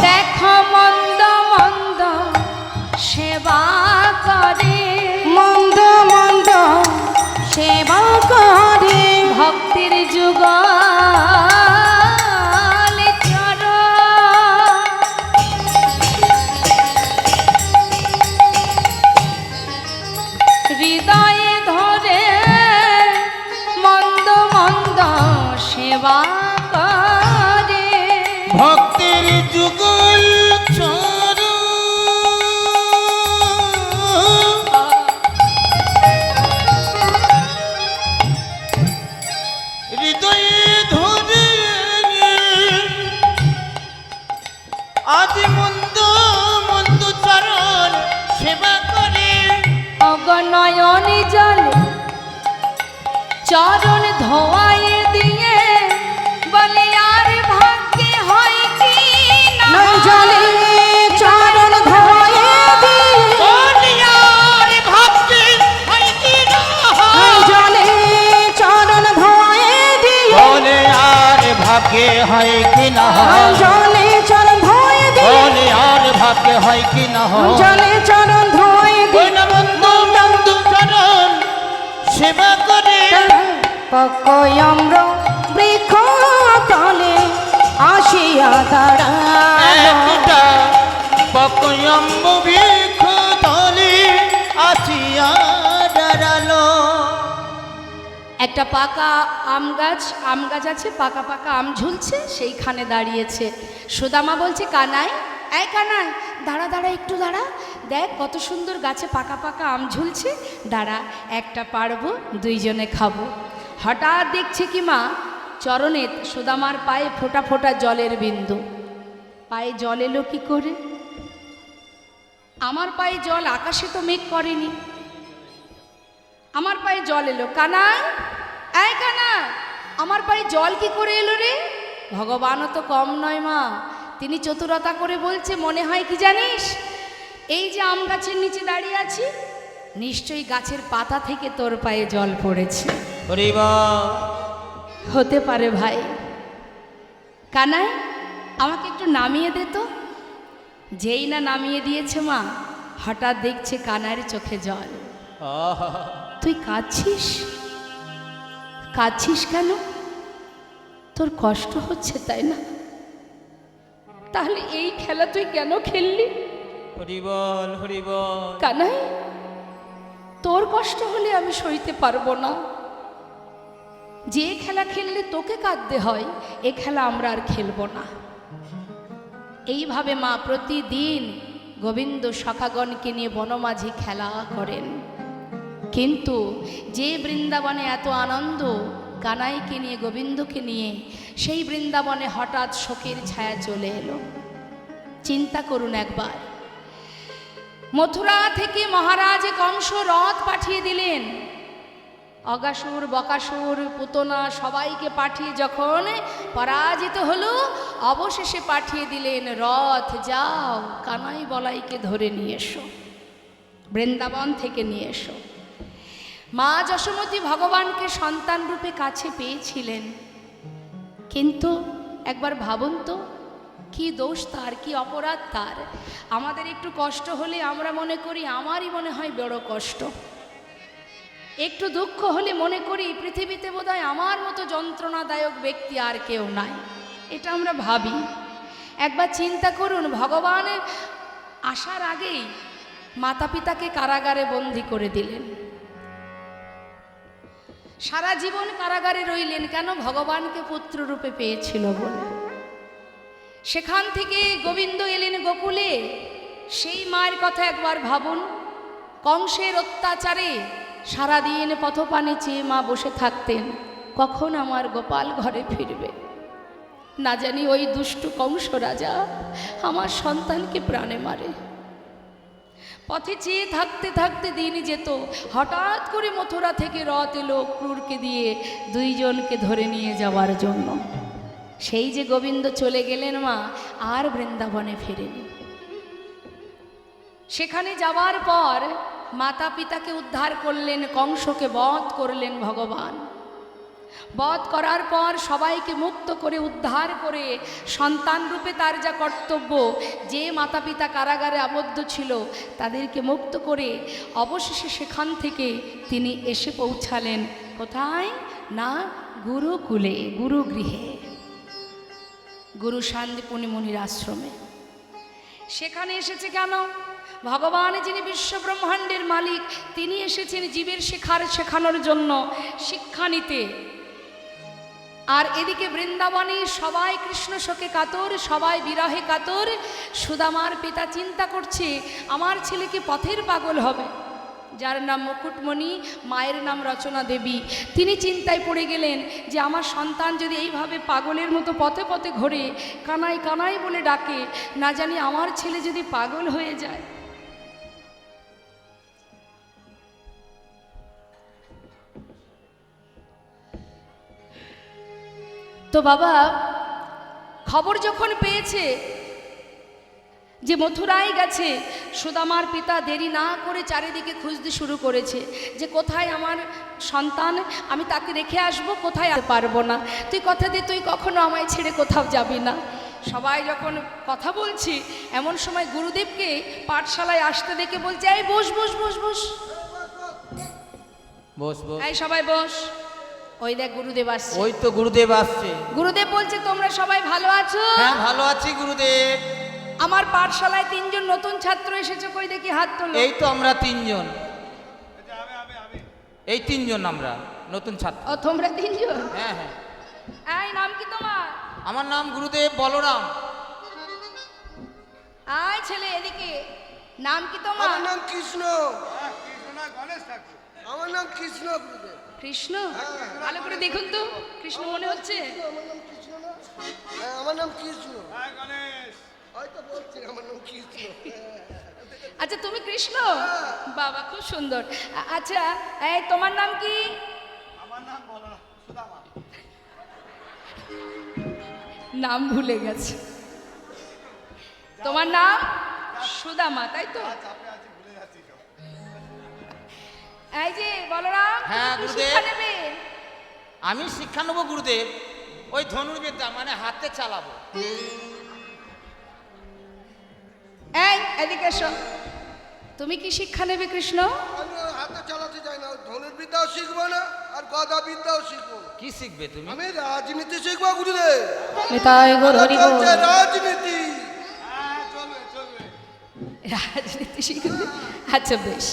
দেখো মন্দ মন্দ সেবা করে, মন্দ মন্দ সেবা করে ভক্তির যুগল চর। হৃদয়ে ধরে মন্দ মন্দ সেবা করে, ভক্তির যুগল চর হৃদয়ে ধরে আজ মন্দ মন্দ চরণ সেবা করে। অগনয়নে জলে চরণ ধোয়াইয়ে দিয়ে বলে আর ভাগ্যে হয় কি না। নয় জলে চরণ ধোয়ে দিয়ে বলিয়ার ভাবতে হয় কি না নয় জলে চরণ ধোয়ে দিয়ে বলে আর ভাগ্যে হয় কি না নয় জলে চরণ ধোয়ে দিয়ে বলে আর ভাগ্যে হয় কি না জলে চরণ ধোয়ে দিয়ে বন্ধু বন্ধু চরণ সেবা করে। ককয়ম্র বৃক্ষ তলে আসিয়া দাঁড়ালো। একটা পকয়ম্ব বৃক্ষ তলে আসিয়া দাঁড়ালো। একটা পাকা আম গাছ আছে, পাকা পাকা আম ঝুলছে, সেইখানে দাঁড়িয়েছে। সুদামা বলছে, কানাই, এই কানাই, দাঁড়া দাঁড়া, একটু দাঁড়া, দেখ কত সুন্দর গাছে পাকা পাকা আম ঝুলছে, দাঁড়া, একটা পারবো, দুইজনে খাবো। হঠাৎ দেখছে কি মা, চরণে সুদামার পায়ে ফোঁটা ফোঁটা জলের বিন্দু। পায়ে জল এলো কি করে? আমার পায়ে জল, আকাশে তো মেঘ করেনি, আমার পায়ে জল এলো। কানাই, এই কানা, আমার পায়ে জল কি করে এলো রে? ভগবানও তো কম নয় মা, তিনি চতুরতা করে বলছে, মনে হয় কি জানিস, এই যে আম গাছের নিচে দাঁড়িয়ে আছি, নিশ্চয়ই গাছের পাতা থেকে তোর পায়ে জল পড়েছে। হতে পারে ভাই। কানাই, আমাকে একটু নামিয়ে দে তো। যেই না নামিয়ে দিয়েছে মা, হঠাৎ দেখছে কানাইয়ের চোখে জল। তুই কাঁদছিস? কাঁদছিস কেন? তোর কষ্ট হচ্ছে তাই না? তাহলে এই খেলা তুই কেন খেললি? হরিবল হরিবল। কানাই, তোর কষ্ট হলে আমি সইতে পারবো না। যে খেলা খেললে তোকে কাঁদতে হয়, এ খেলা আমরা আর খেলবো না। এইভাবে মা প্রতিদিন গোবিন্দ সখাগণকে নিয়ে বনমাঝি খেলা করেন। কিন্তু যে বৃন্দাবনে এত আনন্দ কানাইকে নিয়ে, গোবিন্দকে নিয়ে, সেই বৃন্দাবনে হঠাৎ শোকের ছায়া চলে এলো। চিন্তা করুন একবার, মথুরা থেকে মহারাজ কংস রথ পাঠিয়ে দিলেন, অগাসুর বকাসুর পুতনা সবাইকে পাঠিয়ে যখন পরাজিত হলো, অবশেষে পাঠিয়ে দিলেন রথ, যাও কানাই বলাইকে ধরে নিয়ে এসো, বৃন্দাবন থেকে নিয়ে এসো। মা যশোমতী ভগবানকে সন্তান রূপে কাছে পেয়েছিলেন, কিন্তু একবার ভাবুন তো, কি দোষ তার, কি অপরাধ তার? আমাদের একটু কষ্ট হলে আমরা মনে করি আমারই মনে হয় বড় কষ্ট, একটু দুঃখ হলে মনে করি পৃথিবীতে বোধহয় আমার মতো যন্ত্রণাদায়ক ব্যক্তি আর কেউ নাই, এটা আমরা ভাবি। একবার চিন্তা করুন, ভগবানের আসার আগেই মাতা পিতাকে কারাগারে বন্দী করে দিলেন, সারা জীবন কারাগারে রইলেন, কেন? ভগবানকে পুত্র রূপে পেয়েছিল বলে। সেখান থেকে গোবিন্দ এলেন গোকুলে, সেই মায়ের কথা একবার ভাবুন। কংসের অত্যাচারে সারাদিন পথপানে চেয়ে মা বসে থাকতেন, কখন আমার গোপাল ঘরে ফিরবে। না জানি ওই দুষ্টু কংস রাজা আমার সন্তানকে প্রাণে মারে। পথে চেয়ে থাকতে থাকতে দিন যেত, হঠাৎ করে মথুরা থেকে রথ এলো ক্রূরকে দিয়ে দুইজনকে ধরে নিয়ে যাওয়ার জন্য। সেই যে গোবিন্দ চলে গেলেন, মা আর বৃন্দাবনে ফেরেনি। সেখানে যাওয়ার পর মাতা পিতাকে উদ্ধার করলেন, কংসকে বধ করলেন ভগবান। বধ করার পর সবাইকে মুক্ত করে উদ্ধার করে সন্তান রূপে তার যা কর্তব্য, যে মাতা পিতা কারাগারে আবদ্ধ ছিল তাদেরকে মুক্ত করে অবশেষে সেখান থেকে তিনি এসে পৌঁছালেন কোথায়? না, গুরুকুলে, গুরুগৃহে, গুরু শান্তিপুনি মুনির আশ্রমে। সেখানে এসেছে কেন? ভগবান যিনি বিশ্ব ব্রহ্মাণ্ডের মালিক, তিনি এসেছেন জীবের শেখানোর জন্য, শিক্ষা নিতে। আর এদিকে বৃন্দাবনে সবাই কৃষ্ণ শোকে কাতর, সবাই বিরহে কাতর। সুদামার পিতা চিন্তা করছে আমার ছেলে কি পথের পাগল হবে? যার নাম মুকুটমণি, মায়ের নাম রচনা দেবী, তিনি চিন্তায় পড়ে গেলেন যে আমার সন্তান যদি এইভাবে পাগলের মতো পথে পথে ঘোরে, কানাই কানাই বলে ডাকে, না জানি আমার ছেলে যদি পাগল হয়ে যায়। তো বাবা খবর যখন পেয়েছে যে মথুরায় গেছে, সুদামার পিতা দেরি না করে চারিদিকে খুঁজতে শুরু করেছে যে কোথায় আমার সন্তান, আমি তাকে রেখে আসবো, কোথায় আসতে পারবো না, তুই কথা দে তুই কখনো আমায় ছেড়ে কোথাও যাবি না। সবাই যখন কথা বলছি, এমন সময় গুরুদেবকে পাঠশালায় আসতে দেখে বলছে, এই বস বস বস বস বস বস, এই সবাই বস। ওই দেখ গুরুদেব আসছে। ওই তো গুরুদেব আসছে। গুরুদেব বলছে, তোমরা সবাই ভালো আছো? হ্যাঁ ভালো আছি গুরুদেব। আমার পাঠশালায় 3 জন নতুন ছাত্র এসেছে, কই দেখি হাত তোলো। এই তো আমরা 3 জন, এই 3 জন আমরা নতুন ছাত্র। ও তোমরা 3 জন? হ্যাঁ হ্যাঁ। এই নাম কি তোমার? আমার নাম গুরুদেব বলরাম। আয় ছেলে এদিকে, নাম কি তোমার? আমার নাম কৃষ্ণ। আমার নাম কৃষ্ণ গুরুদেব। কৃষ্ণ? ভালো করে দেখুন তো, কৃষ্ণ মনে হচ্ছে? আমার নাম কৃষ্ণ না? হ্যাঁ, আমার নাম কৃষ্ণ। হয়তো বলছি আমার নাম কৃষ্ণ। আচ্ছা তুমি কৃষ্ণ? বাবা খুব সুন্দর। আচ্ছা এই তোমার নাম কি? আমার নাম বলরাম, সুদামা। নাম ভুলে গেছে। তোমার নাম সুদামা, তাই তো? এই যে বলরাম, হ্যাঁ, তুমি গুরুদেব। শিক্ষা নেবে? আমি শিক্ষা নেবো গুরুদেব, ওই ধনুর্বিদ্যা মানে হাতে চালাবো। এই এদিকে এসো, তুমি কি শিক্ষা নেবে কৃষ্ণ? আমি হাতে চালাতে চাই না, ধনুর্বিদ্যাও শিখবো না আর গদা বিদ্যাও শিখবো না। কি শিখবে তুমি? আমি রাজনীতি শিখবো গুরুদেব। নিতাই গৌর হরি বল। চলছে রাজনীতি। রাজনীতি শিখবে? আচ্ছা বেশ,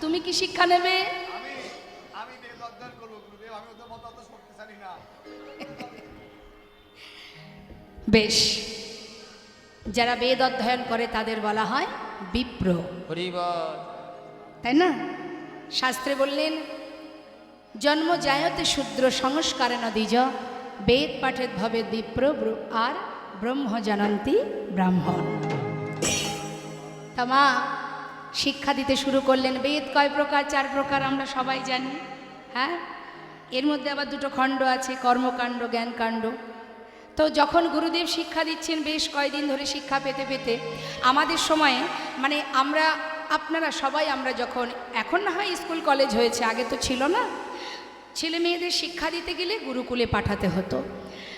তুমি কি শিক্ষা নেবে? আমি বেদ অধ্যয়ন করবো গুরুদেব, আমি ওদের মতো অত শক্তিশালী না। বেশ, যারা বেদ অধ্যয়ন করে তাদের বলা হয় বিপ্র, হরিবল। তাই না? শাস্ত্রে বললেন, জন্ম জায়তে শূদ্র সংস্কারেণ দ্বিজ, বেদ পাঠেত ভবে বিপ্র আর ব্রহ্ম জানন্তি ব্রাহ্মণ। তা মা শিক্ষা দিতে শুরু করলেন। বেদ কয় প্রকার? 4 প্রকার আমরা সবাই জানি। হ্যাঁ, এর মধ্যে আবার দুটো খণ্ড আছে, কর্মকাণ্ড, জ্ঞানকাণ্ড। তো যখন গুরুদেব শিক্ষা দিচ্ছেন বেশ কয়েকদিন ধরে শিক্ষা পেতে পেতে আমাদের সময়ে মানে আপনারা সবাই আমরা যখন, এখন না হয় স্কুল কলেজ হয়েছে, আগে তো ছিল না, ছেলে মেয়েদের শিক্ষা দিতে গেলে গুরুকুলে পাঠাতে হতো।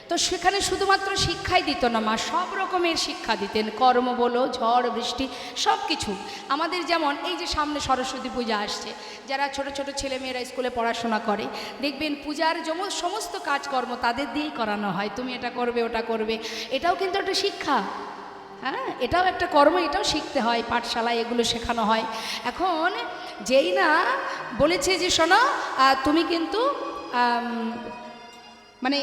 তো সেখানে শুধুমাত্র শিক্ষাই দিত না মা, সব রকমের শিক্ষা দিতেন, কর্ম বলো, ঝড় বৃষ্টি সব কিছু। আমাদের যেমন এই যে সামনে সরস্বতী পূজা আসছে, যারা ছোট ছোট ছেলেমেয়েরা স্কুলে পড়াশোনা করে দেখবেন পূজার সমস্ত কাজকর্ম তাদের দিয়েই করানো হয়, তুমি এটা করবে ওটা করবে, এটাও কিন্তু একটা শিক্ষা। হ্যাঁ, এটাও একটা কর্ম, এটাও শিখতে হয়, পাঠশালায় এগুলো শেখানো হয়। এখন যেই না বলেছে যে শোনো তুমি কিন্তু মানে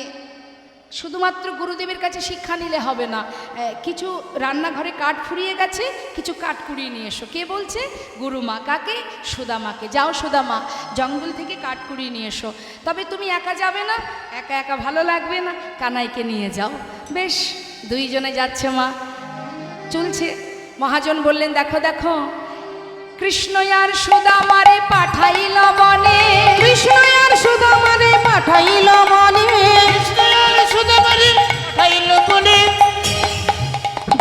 শুধুমাত্র গুরুদেবের কাছে শিক্ষা নিলে হবে না, কিছু রান্নাঘরে কাঠ ফুরিয়ে গেছে, কিছু কাঠ কুড়িয়ে নিয়ে এসো। কে বলছে? গুরুমা। কাকে? সুদামাকে। যাও সুদামা, জঙ্গল থেকে কাঠ কুড়িয়ে নিয়ে এসো। তবে তুমি একা যাবে না, একা একা ভালো লাগবে না, কানাইকে নিয়ে যাও। বেশ, দুইজনে যাচ্ছে মা, চলছে। মহাজন বললেন দেখো দেখো, কৃষ্ণ আর সুদামারে পাঠাইল বনে, কৃষ্ণ আর সুদামারে পাঠাইল বনে,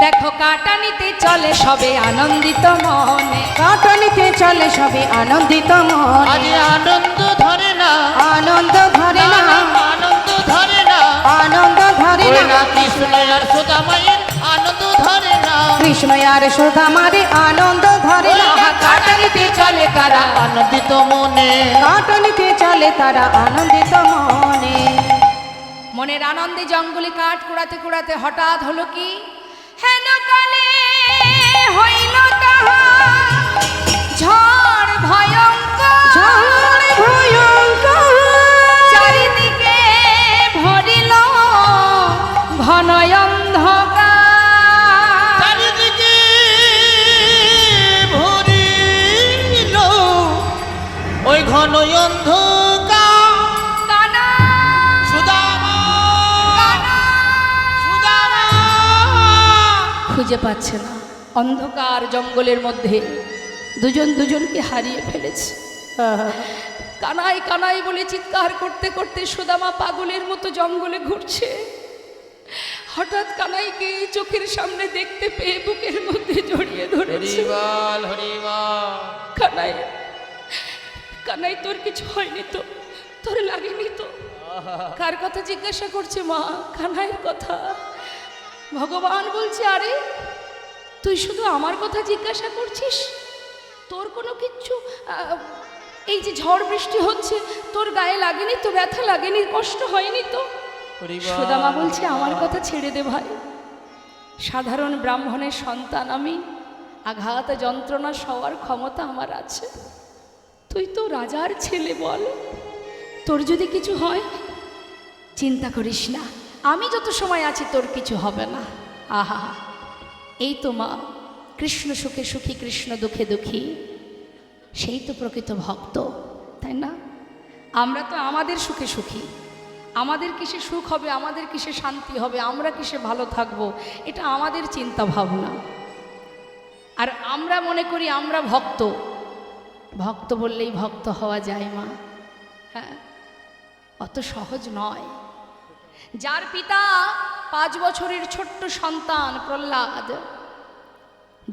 দেখো কাটানিতে চলে সবে আনন্দিত মনে, কাটানিতে চলে সবে আনন্দিত মনে। আজ আনন্দ ধরে না, আনন্দ ধরে না, আনন্দ ধরে না, আনন্দ ধরে না, কৃষ্ণ আর সুদামায়ের আনন্দ ধরে না, কৃষ্ণ আর সুদামারে আনন্দ ধরে না। কাটানিতে চলে তারা আনন্দিত মনে, কাটানিতে চলে তারা আনন্দিত মনে। মনের আনন্দে জঙ্গলে কাঠ কুড়াতে কুড়াতে হঠাৎ হলো কি, হেন কালে হইল তাহা ঝড় ভয়ঙ্কর, ঝড় ভয়ঙ্কর, চারিদিকে ভরিল ঘন অন্ধকার, চারিদিকে ভরিল ওই ঘন অন্ধকার, কানা সুদামা, সুদামা খুঁজে পাচ্ছে না, অন্ধকার জঙ্গলের মধ্যে দুজন দুজনকে হারিয়ে ফেলেছে। কানাই কানাই বলে চিৎকার করতে করতে সুদামা পাগলের মতো জঙ্গলে ঘুরছে। হঠাৎ কানাইকে চোখের সামনে দেখতে পেয়ে বুকের মধ্যে জড়িয়ে ধরেছে। হরিবল হরিবল। কানাই, কানাই তোর কিছু হয়নি তো? তোর লাগেনি তো? কার কথা জিজ্ঞাসা করছে মা? কানাইয়ের কথা। ভগবান বলছে আরে তুই শুধু আমার কথা জিজ্ঞাসা করছিস, তোর কোনো কিচ্ছু এই যে ঝড় বৃষ্টি হচ্ছে তোর গায়ে লাগেনি তো, ব্যথা লাগেনি, কষ্ট হয়নি তো? সুদামা বলছে আমার কথা ছেড়ে দে ভাই, সাধারণ ব্রাহ্মণের সন্তান আমি, আঘাত যন্ত্রণা সওয়ার ক্ষমতা আমার আছে, তুই তো রাজার ছেলে, বল তোর যদি কিছু হয় চিন্তা করিস না, আমি যত সময় আছি তোর কিছু হবে না। আহা, এই তো মা, কৃষ্ণ সুখে সুখী, কৃষ্ণ দুঃখে দুঃখী, সেই তো প্রকৃত ভক্ত, তাই না? আমরা তো আমাদের সুখে সুখী, আমাদের কিসে সুখ হবে, আমাদের কিসে শান্তি হবে, আমরা কিসে ভালো থাকব, এটা আমাদের চিন্তা ভাবনা। আর আমরা মনে করি আমরা ভক্ত, ভক্ত বললেই ভক্ত হওয়া যায় মা? হ্যাঁ, অত সহজ নয়। যার পিতা 5 বছরের ছোট্ট সন্তান প্রহ্লাদ,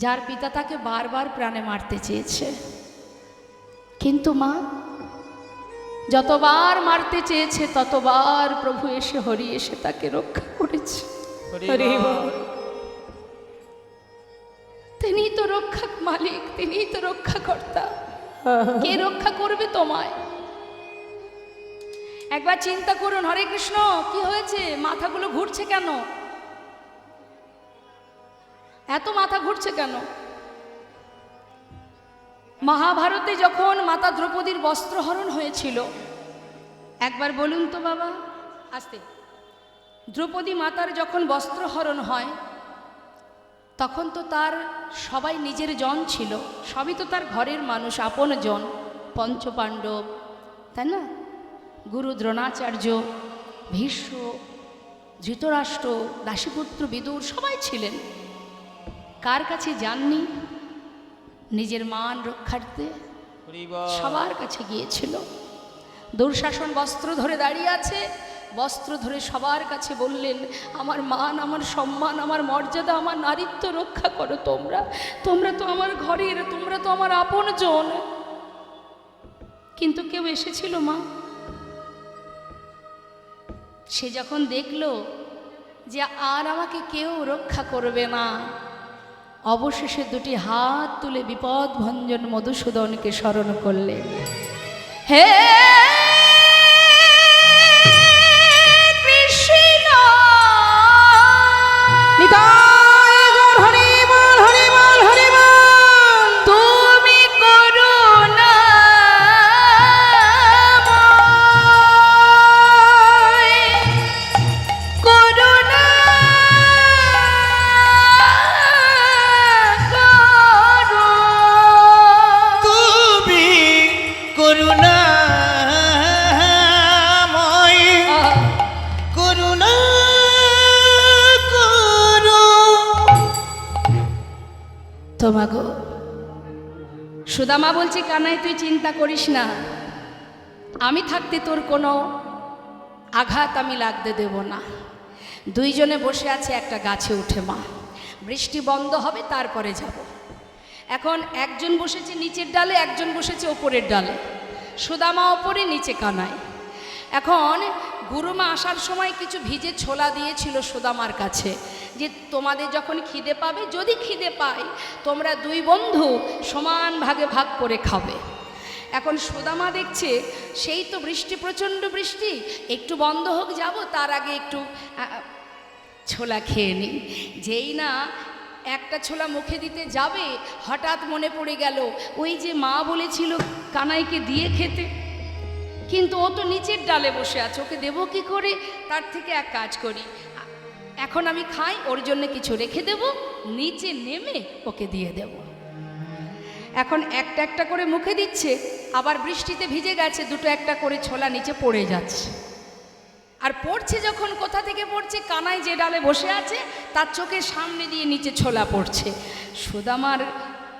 যার পিতা তাকে বারবার প্রাণে মারতে চেয়েছে, কিন্তু মা যতবার মারতে চেয়েছে ততবার প্রভু এসে হরি এসে তাকে রক্ষা করেছে। তিনিই তো রক্ষা মালিক, তিনিই তো রক্ষাকর্তা, কে রক্ষা করবে তোমায়? একবার চিন্তা করুন, হরে কৃষ্ণ কি হয়েছে? মাথাগুলো ঘুরছে কেন? এত মাথা ঘুরছে কেন? মহাভারতে যখন মাতা দ্রৌপদীর বস্ত্রহরণ হয়েছিল, একবার বলুন তো বাবা, আস্তে। দ্রৌপদী মাতার যখন বস্ত্রহরণ হয় তখন তো তার সবাই নিজের জন ছিল, সবই তো তার ঘরের মানুষ, আপন জন, পঞ্চপাণ্ডব, তাই না? গুরু দ্রোণাচার্য, ভীষ্ম, ধৃতরাষ্ট্র, দাসীপুত্র বিদুর সবাই ছিলেন। কার কাছে যাননি? নিজের মান রক্ষার্থে সবার কাছে গিয়েছিল। দুঃশাসন বস্ত্র ধরে দাঁড়িয়ে আছে, বস্ত্র ধরে সবার কাছে বললেন, আমার মান, আমার সম্মান, আমার মর্যাদা, আমার নারীত্ব রক্ষা করো তোমরা। তোমরা তো আমার ঘরের, তোমরা তো আমার আপনজন। কিন্তু কেউ এসেছিল মা? সে যখন দেখলো যে আর আমাকে কেউ রক্ষা করবে না, অবশেষে দুটি হাত তুলে বিপদ ভঞ্জন মধুসূদনকে স্মরণ করলেন। হে কৃষ্ণ, নিতাই গৌর হরি বল, হরি বল, হরি বল। তুমি করুণা তুমি করুণাময়, করুণা করো। তোমাগো সুদামা বলছে, কানাই তুই চিন্তা করিস না, আমি থাকতে তোর কোনো আঘাত আমি লাগতে দেব না। দুইজনে বসে আছে একটা গাছে উঠে মা, বৃষ্টি বন্ধ হবে তারপরে যাব। এখন একজন বসেছে নিচের ডালে, একজন বসেছে ওপরের ডালে। সুদামা ওপরে, নিচে কানাই। এখন গুরুমা আসার সময় কিছু ভিজে ছোলা দিয়েছিল সুদামার কাছে, যে তোমাদের যখন খিদে পাবে, যদি খিদে পাই, তোমরা দুই বন্ধু সমান ভাগে ভাগ করে খাবে। এখন সুদামা দেখছে সেই তো বৃষ্টি, প্রচণ্ড বৃষ্টি, একটু বন্ধ হোক যাব, তার আগে একটু ছোলা খেয়ে নিই। যেই না একটা ছোলা মুখে দিতে যাবে, হঠাৎ মনে পড়ে গেল ওই যে মা বলেছিল কানাইকে দিয়ে খেতে, কিন্তু ও তো নিচের ডালে বসে আছে, ওকে দেবো কি করে? তার থেকে এক কাজ করি, এখন আমি খাই, ওর জন্য কিছু রেখে দেব, নিচে নেমে ওকে দিয়ে দেব। এখন একটা একটা করে মুখে দিচ্ছে, আবার বৃষ্টিতে ভিজে গেছে, দুটো একটা করে ছোলা নিচে পড়ে যাচ্ছে। আর পড়ছে যখন, কোথা থেকে পড়ছে? কানাই যে ডালে বসে আছে তার চোখের সামনে দিয়ে নিচে ছোলা পড়ছে। সুদামার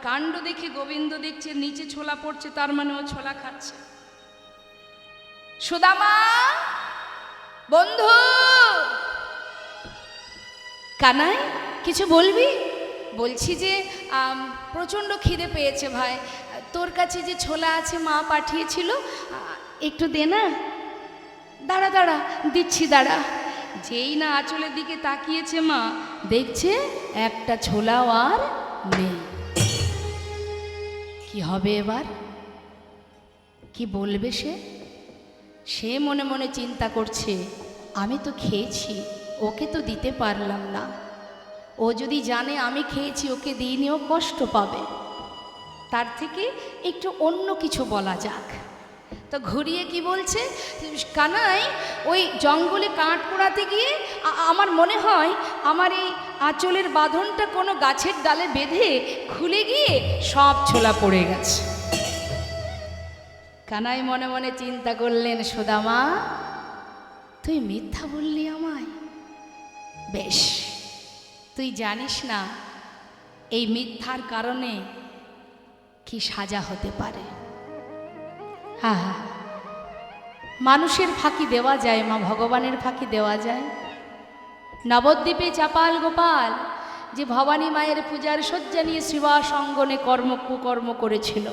কাণ্ড দেখে গোবিন্দ দেখছে নিচে ছোলা পড়ছে, তার মানে ও ছোলা খাচ্ছে। সুদামা বন্ধু, কানাই কিছু বলবি? বলছি যে প্রচণ্ড খিদে পেয়েছে ভাই, তোর কাছে যে ছোলা আছে মা পাঠিয়েছিল, একটু দে না। দাঁড়া দাঁড়া, দিচ্ছি দাঁড়া। যেই না আঁচলের দিকে তাকিয়েছে মা, দেখছে একটা ছোলাও আর নেই। কি হবে এবার? কি বলবে সে? সে মনে মনে চিন্তা করছে, আমি তো খেয়েছি, ওকে তো দিতে পারলাম না। ও যদি জানে আমি খেয়েছি, ওকে দিইনি, ও কষ্ট পাবে। তার থেকে একটু অন্য কিছু বলা যাক। তো ঘুরিয়ে কি বলছে, কানাই ওই জঙ্গলে কাঠ পোড়াতে গিয়ে আমার মনে হয় আমার এই আঁচলের বাঁধনটা কোনো গাছের ডালে বেঁধে খুলে গিয়ে সব ছোলা পড়ে গেছে। কানাই মনে মনে চিন্তা করলেন, সুদামা তুই মিথ্যা বললি আমায়? বেশ, তুই জানিস না এই মিথ্যার কারণে কি সাজা হতে পারে। হ্যাঁ হ্যাঁ, মানুষের ফাঁকি দেওয়া যায় মা, ভগবানের ফাঁকি দেওয়া যায়। নবদ্বীপে চাপাল গোপাল যে ভবানী মায়ের পূজার শয্যা নিয়ে শ্রীবাস অঙ্গনে কুকর্ম করেছিল,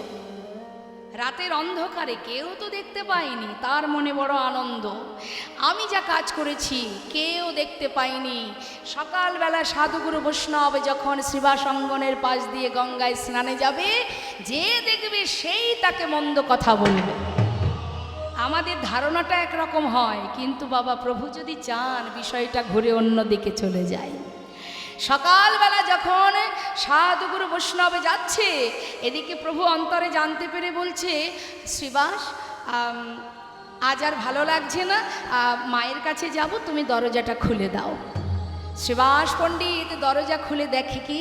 রাতের অন্ধকারে কেউ তো দেখতে পায়নি, তার মনে বড় আনন্দ, আমি যা কাজ করেছি কেউ দেখতে পায়নি। সকালবেলা সাধুগুরু বৈষ্ণব যখন শ্রীবাস অঙ্গনের পাশ দিয়ে গঙ্গায় স্নানে যাবে, যে দেখবে সেই তাকে মন্দ কথা বলবে। আমাদের ধারণাটা একরকম হয়, কিন্তু বাবা প্রভু যদি চান বিষয়টা ঘুরে অন্য দিকে চলে যায়। সকালবেলা যখন সাধুগুরু বৈষ্ণবে যাচ্ছে, এদিকে প্রভু অন্তরে জানতে পেরে বলছে, শ্রীবাস আজ আর ভালো লাগছে না, মায়ের কাছে যাব, তুমি দরজাটা খুলে দাও। শ্রীবাস পণ্ডিত দরজা খুলে দেখে কি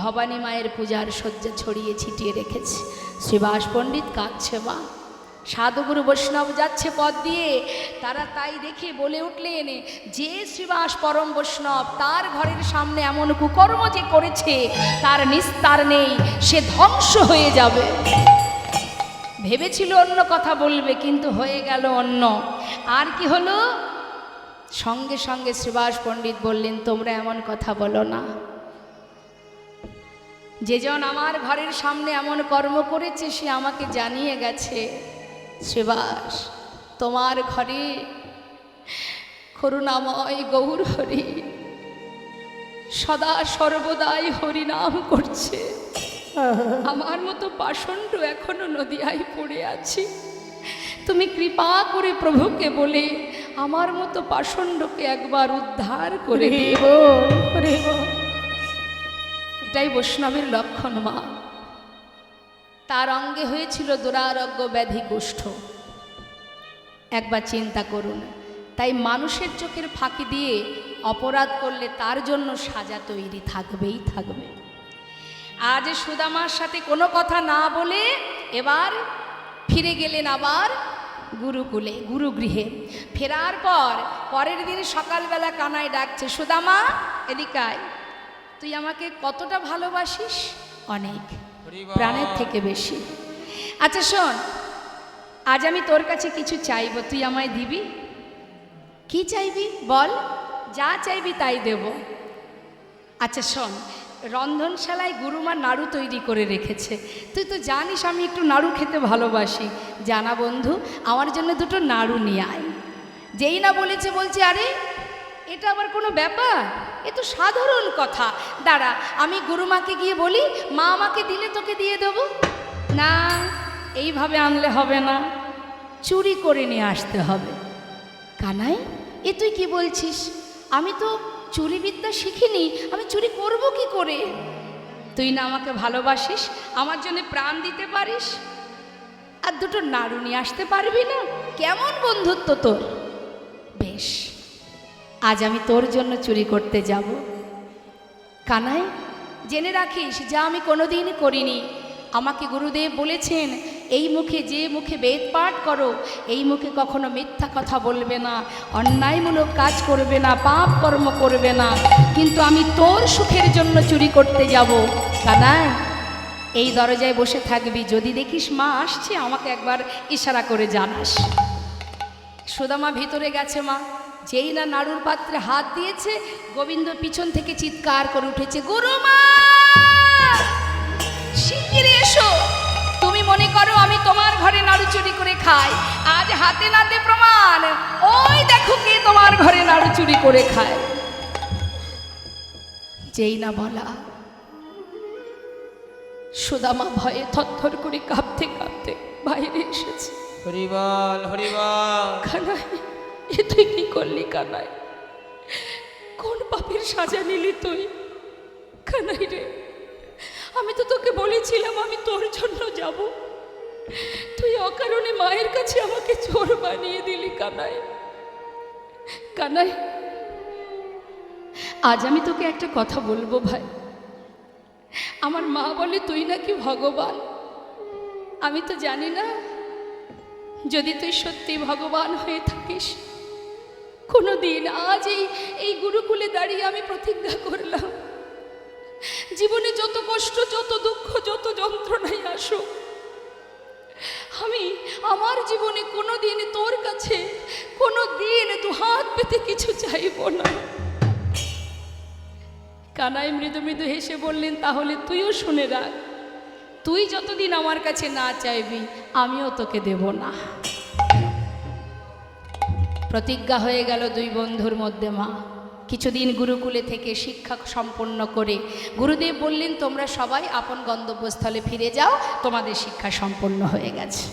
ভবানী মায়ের পূজার শয্যা ছড়িয়ে ছিটিয়ে রেখেছে। শ্রীবাস পণ্ডিত কাঁদছে মা। সাধুগুরু বৈষ্ণব যাচ্ছে পথ দিয়ে, তারা তাই দেখে বলে উঠলেন, যে শ্রীবাস পরম বৈষ্ণব, তার ঘরের সামনে এমন কুকর্ম যে করেছে তার নিস্তার নেই, সে ধ্বংস হয়ে যাবে। ভেবেছিল অন্য কথা বলবে, কিন্তু হয়ে গেল অন্য। আর কি হলো? সঙ্গে সঙ্গে শ্রীবাস পণ্ডিত বললেন, তোমরা এমন কথা বলো না। যেজন আমার ঘরের সামনে এমন কর্ম করেছে সে আমাকে জানিয়ে গেছে, শ্রীবাস তোমার ঘরে করুণাময় গৌর হরি সদা সর্বদাই হরিনাম করছে। আমার মতো পাষণ্ড এখনো নদিয়ায় পড়ে আছি। তুমি কৃপা করে প্রভুকে বলে আমার মতো পাষণ্ডকে একবার উদ্ধার করে দেব। এটাই বৈষ্ণবের লক্ষণ মা। তার অঙ্গে হয়েছিল দুরারোগ্য ব্যাধি কুষ্ঠ। একবার চিন্তা করুন। তাই মানুষের চোখের ফাঁকি দিয়ে অপরাধ করলে তার জন্য সাজা তৈরি থাকবেই থাকবে। আজ সুদামার সাথে কোনো কথা না বলে এবার ফিরে গেলেন আবার গুরুকুলে, গুরুগৃহে। ফেরার পর পরের দিন সকালবেলা কানাই ডাকছে, সুদামা এদিকে আয়, তুই আমাকে কতটা ভালোবাসিস? অনেক, প্রাণের থেকে বেশি। আচ্ছা শোন, আজ আমি তোর কাছে কিছু চাইবো, তুই আমায় দিবি? কি চাইবি বল, যা চাইবি তাই দেব। আচ্ছা শোন, রন্ধনশালায় গুরুমা নাড়ু তৈরি করে রেখেছে, তুই তো জানিস আমি একটু নাড়ু খেতে ভালোবাসি। জানা বন্ধু, আমার জন্য দুটো নাড়ু নিয়ে আয়। যেই না বলেছে বলছে, আরে এটা আবার কোনো ব্যাপার? এ তো সাধারণ কথা। দাঁড়া, আমি গুরুমাকে গিয়ে বলি, মা আমাকে দিলে তোকে দিয়ে দেবো। না, এইভাবে আনলে হবে না, চুরি করে নিয়ে আসতে হবে। কানাই, এ তুই কি বলছিস? আমি তো চুরি বিদ্যা শিখিনি, আমি চুরি করব কি করে? তুই না আমাকে ভালোবাসিস, আমার জন্য প্রাণ দিতে পারিস, আর দুটো নাড়ু নিয়ে আসতে পারবি না? কেমন বন্ধুত্ব তোর! বেশ, আজ আমি তোর জন্য চুরি করতে যাব। কানাই, জেনে রাখিস যা আমি কোনোদিন করিনি। আমাকে গুরুদেব বলেছেন, এই মুখে যে মুখে বেদ পাঠ করো, এই মুখে কখনো মিথ্যা কথা বলবে না, অন্যায়মূলক কাজ করবে না, পাপ কর্ম করবে না। কিন্তু আমি তোর সুখের জন্য চুরি করতে যাব। কানাই, এই দরজায় বসে থাকবি, যদি দেখিস মা আসছে আমাকে একবার ইশারা করে জানাস। সুদামা ভিতরে গেছে। মা যেই না নাড়ুর পাত্রে হাত দিয়েছে, গোবিন্দ পিছন থেকে চিৎকার করে উঠেছে, গুরুমা শিগগিরই এসো। তুমি মনে করো আমি তোমার ঘরে নাড়ু চুরি করে খাই? আজ হাতে নাতে প্রমাণ, ওই দেখো কে তোমার ঘরে নাড়ু চুরি করে খায়। যেই না বলা, সুদামা ভয়ে থরথর করে কাঁপতে কাঁপতে বাইরে এসেছে। হরিবল হরিবল। কানাই, এ তুই কি করলি? কানাই, কোন পাপের সাজা নিলি তুই? কানাই রে, আমি তো তোকে বলেছিলাম আমি তোর জন্য যাব, তুই অকারণে মায়ের কাছে আমাকে চোর বানিয়ে দিলি। কানাই, কানাই, আজ আমি তোকে একটা কথা বলবো ভাই। আমার মা বলে তুই নাকি ভগবান। আমি তো জানি না, যদি তুই সত্যি ভগবান হয়ে থাকিস, কোনো দিন আজ এই গুরুকুলে দাঁড়িয়ে আমি প্রতিজ্ঞা করলাম, জীবনে যত কষ্ট, যত দুঃখ, যত যন্ত্রণাই আসুক, আমি আমার জীবনে কোনো দিন তোর কাছে কোনো দিন দু হাত পেতে কিছু চাইব না। কানাই মৃদু মৃদু হেসে বললেন, তাহলে তুইও শুনে রাখ, তুই যতদিন আমার কাছে না চাইবি আমিও তোকে দেব না। প্রতিজ্ঞা হয়ে গেল দুই বন্ধুর মধ্যে। মা কিছুদিন গুরুকুলে থেকে শিক্ষা সম্পন্ন করে গুরুদেব বললেন, তোমরা সবাই আপন গন্তব্যস্থলে ফিরে যাও, তোমাদের শিক্ষা সম্পন্ন হয়ে গেছে।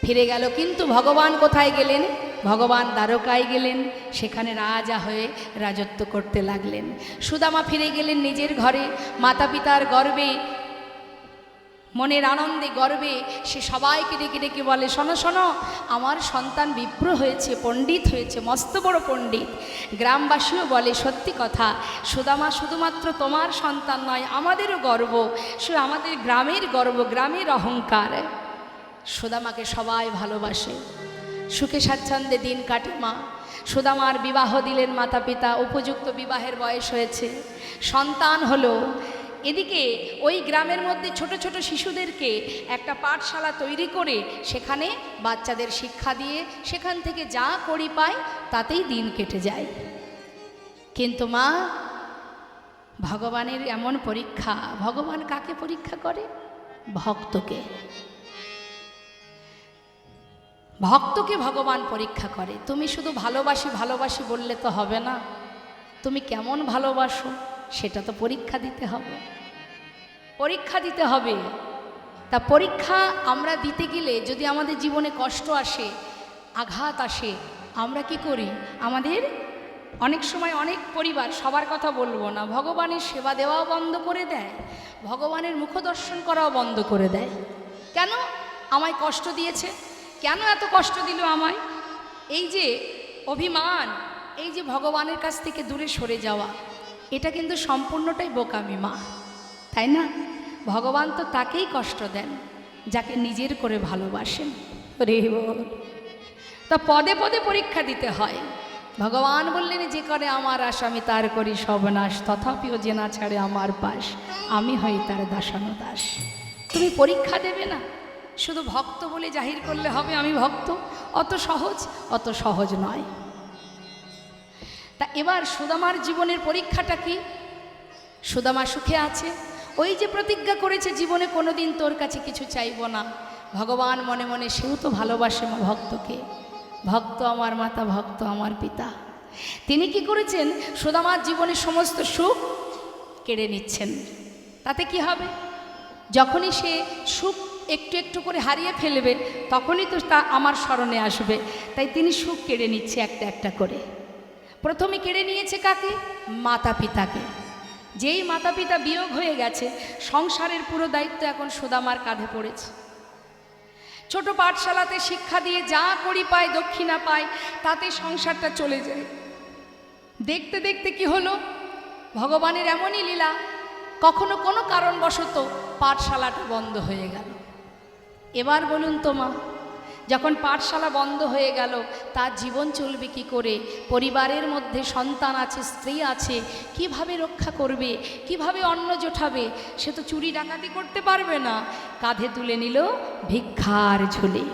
ফিরে গেল, কিন্তু ভগবান কোথায় গেলেন? ভগবান দ্বারকায় গেলেন, সেখানে রাজা হয়ে রাজত্ব করতে লাগলেন। সুদামা ফিরে গেলেন নিজের ঘরে, মাতা পিতার গর্বে, মনের আনন্দে গর্বে সে সবাইকে ডেকে ডেকে বলে, শোনো শোনো, আমার সন্তান বিপ্র হয়েছে, পণ্ডিত হয়েছে, মস্ত বড় পণ্ডিত। গ্রামবাসীও বলে, সত্যি কথা, সুদামা শুধুমাত্র তোমার সন্তান নয়, আমাদেরও গর্ব, সে আমাদের গ্রামের গর্ব, গ্রামের অহংকার। সুদামাকে সবাই ভালোবাসে, সুখে স্বাচ্ছন্দ্যে দিন কাটে। মা সুদামার বিবাহ দিলেন মাতা পিতা, উপযুক্ত বিবাহের বয়স হয়েছে, সন্তান হলো। এদিকে ওই গ্রামের মধ্যে ছোট ছোট শিশুদেরকে একটা পাঠশালা তৈরি করে সেখানে বাচ্চাদের শিক্ষা দিয়ে সেখান থেকে যা কড়ি পায় তাতেই দিন কেটে যায়। কিন্তু মা, ভগবানের এমন পরীক্ষা, ভগবান কাকে পরীক্ষা করে? ভক্তকে। ভক্তকে ভগবান পরীক্ষা করে। তুমি শুধু ভালোবাসি ভালোবাসি বললে তো হবে না, তুমি কেমন ভালোবাসো সেটা তো পরীক্ষা দিতে হবে, পরীক্ষা দিতে হবে। তা পরীক্ষা আমরা দিতে গেলে যদি আমাদের জীবনে কষ্ট আসে, আঘাত আসে, আমরা কি করি? আমাদের অনেক সময় অনেক পরিবার, সবার কথা বলবো না, ভগবানের সেবা দেওয়াও বন্ধ করে দেয়, ভগবানের মুখদর্শন করাও বন্ধ করে দেয়। কেন? আমায় কষ্ট দিয়েছে, কেন এত কষ্ট দিল আমায়? এই যে অভিমান, এই যে ভগবানের কাছ থেকে দূরে সরে যাওয়া, এটা কিন্তু সম্পূর্ণটাই বোকামি মা, তাই না? ভগবান তো তাকেই কষ্ট দেন যাকে নিজের করে ভালোবাসেন। রে বল, তা পদে পদে পরীক্ষা দিতে হয়। ভগবান বললেন, যে করে আমার আশ আমি তার করি সর্বনাশ, তথাপিও যে না ছাড়ে আমার পাশ, আমি হই তার দাসানুদাস। তুমি পরীক্ষা দেবে না, শুধু ভক্ত বলে জাহির করলে হবে আমি ভক্ত, অত সহজ? অত সহজ নয়। তা এবার সুদামার জীবনের পরীক্ষাটা কি? সুদামা সুখে আছে, ওই যে প্রতিজ্ঞা করেছে জীবনে কোনোদিন তোর কাছে কিছু চাইব না। ভগবান মনে মনে, সেও তো ভালোবাসে ভক্তকে, ভক্ত আমার মাতা, ভক্ত আমার পিতা। তিনি কি করেছেন? সুদামার জীবনের সমস্ত সুখ কেড়ে নিচ্ছেন। তাতে কি হবে? যখনই সে সুখ একটু একটু করে হারিয়ে ফেলবে, তখনই তো তা আমার স্মরণে আসবে। তাই তিনি সুখ কেড়ে নিচ্ছে একটা একটা করে। প্রথমে কেড়ে নিয়েছে কাকে? মাতা পিতাকে। যেই মাতা পিতা বিয়োগ হয়ে গেছে, সংসারের পুরো দায়িত্ব এখন সুদামার কাঁধে পড়েছে। ছোট পাঠশালাতে শিক্ষা দিয়ে যা করি পায়, দক্ষিণা পায়, তাতে সংসারটা চলে যায়। দেখতে দেখতে কি হলো? ভগবানের এমনই লীলা, কখনো কোনো কারণবশত পাঠশালাটা বন্ধ হয়ে গেল। এবার বলুন তো মা, যখন পাঠশালা বন্ধ হয়ে গেল, তার জীবন চলবে কি করে? পরিবারের মধ্যে সন্তান আছে, স্ত্রী আছে, কিভাবে রক্ষা করবে, কিভাবে অন্ন জোটাবে? সে তো চুরি ডাকাতি করতে পারবে না। কাঁধে তুলে নিল ভিক্ষার ঝুলি,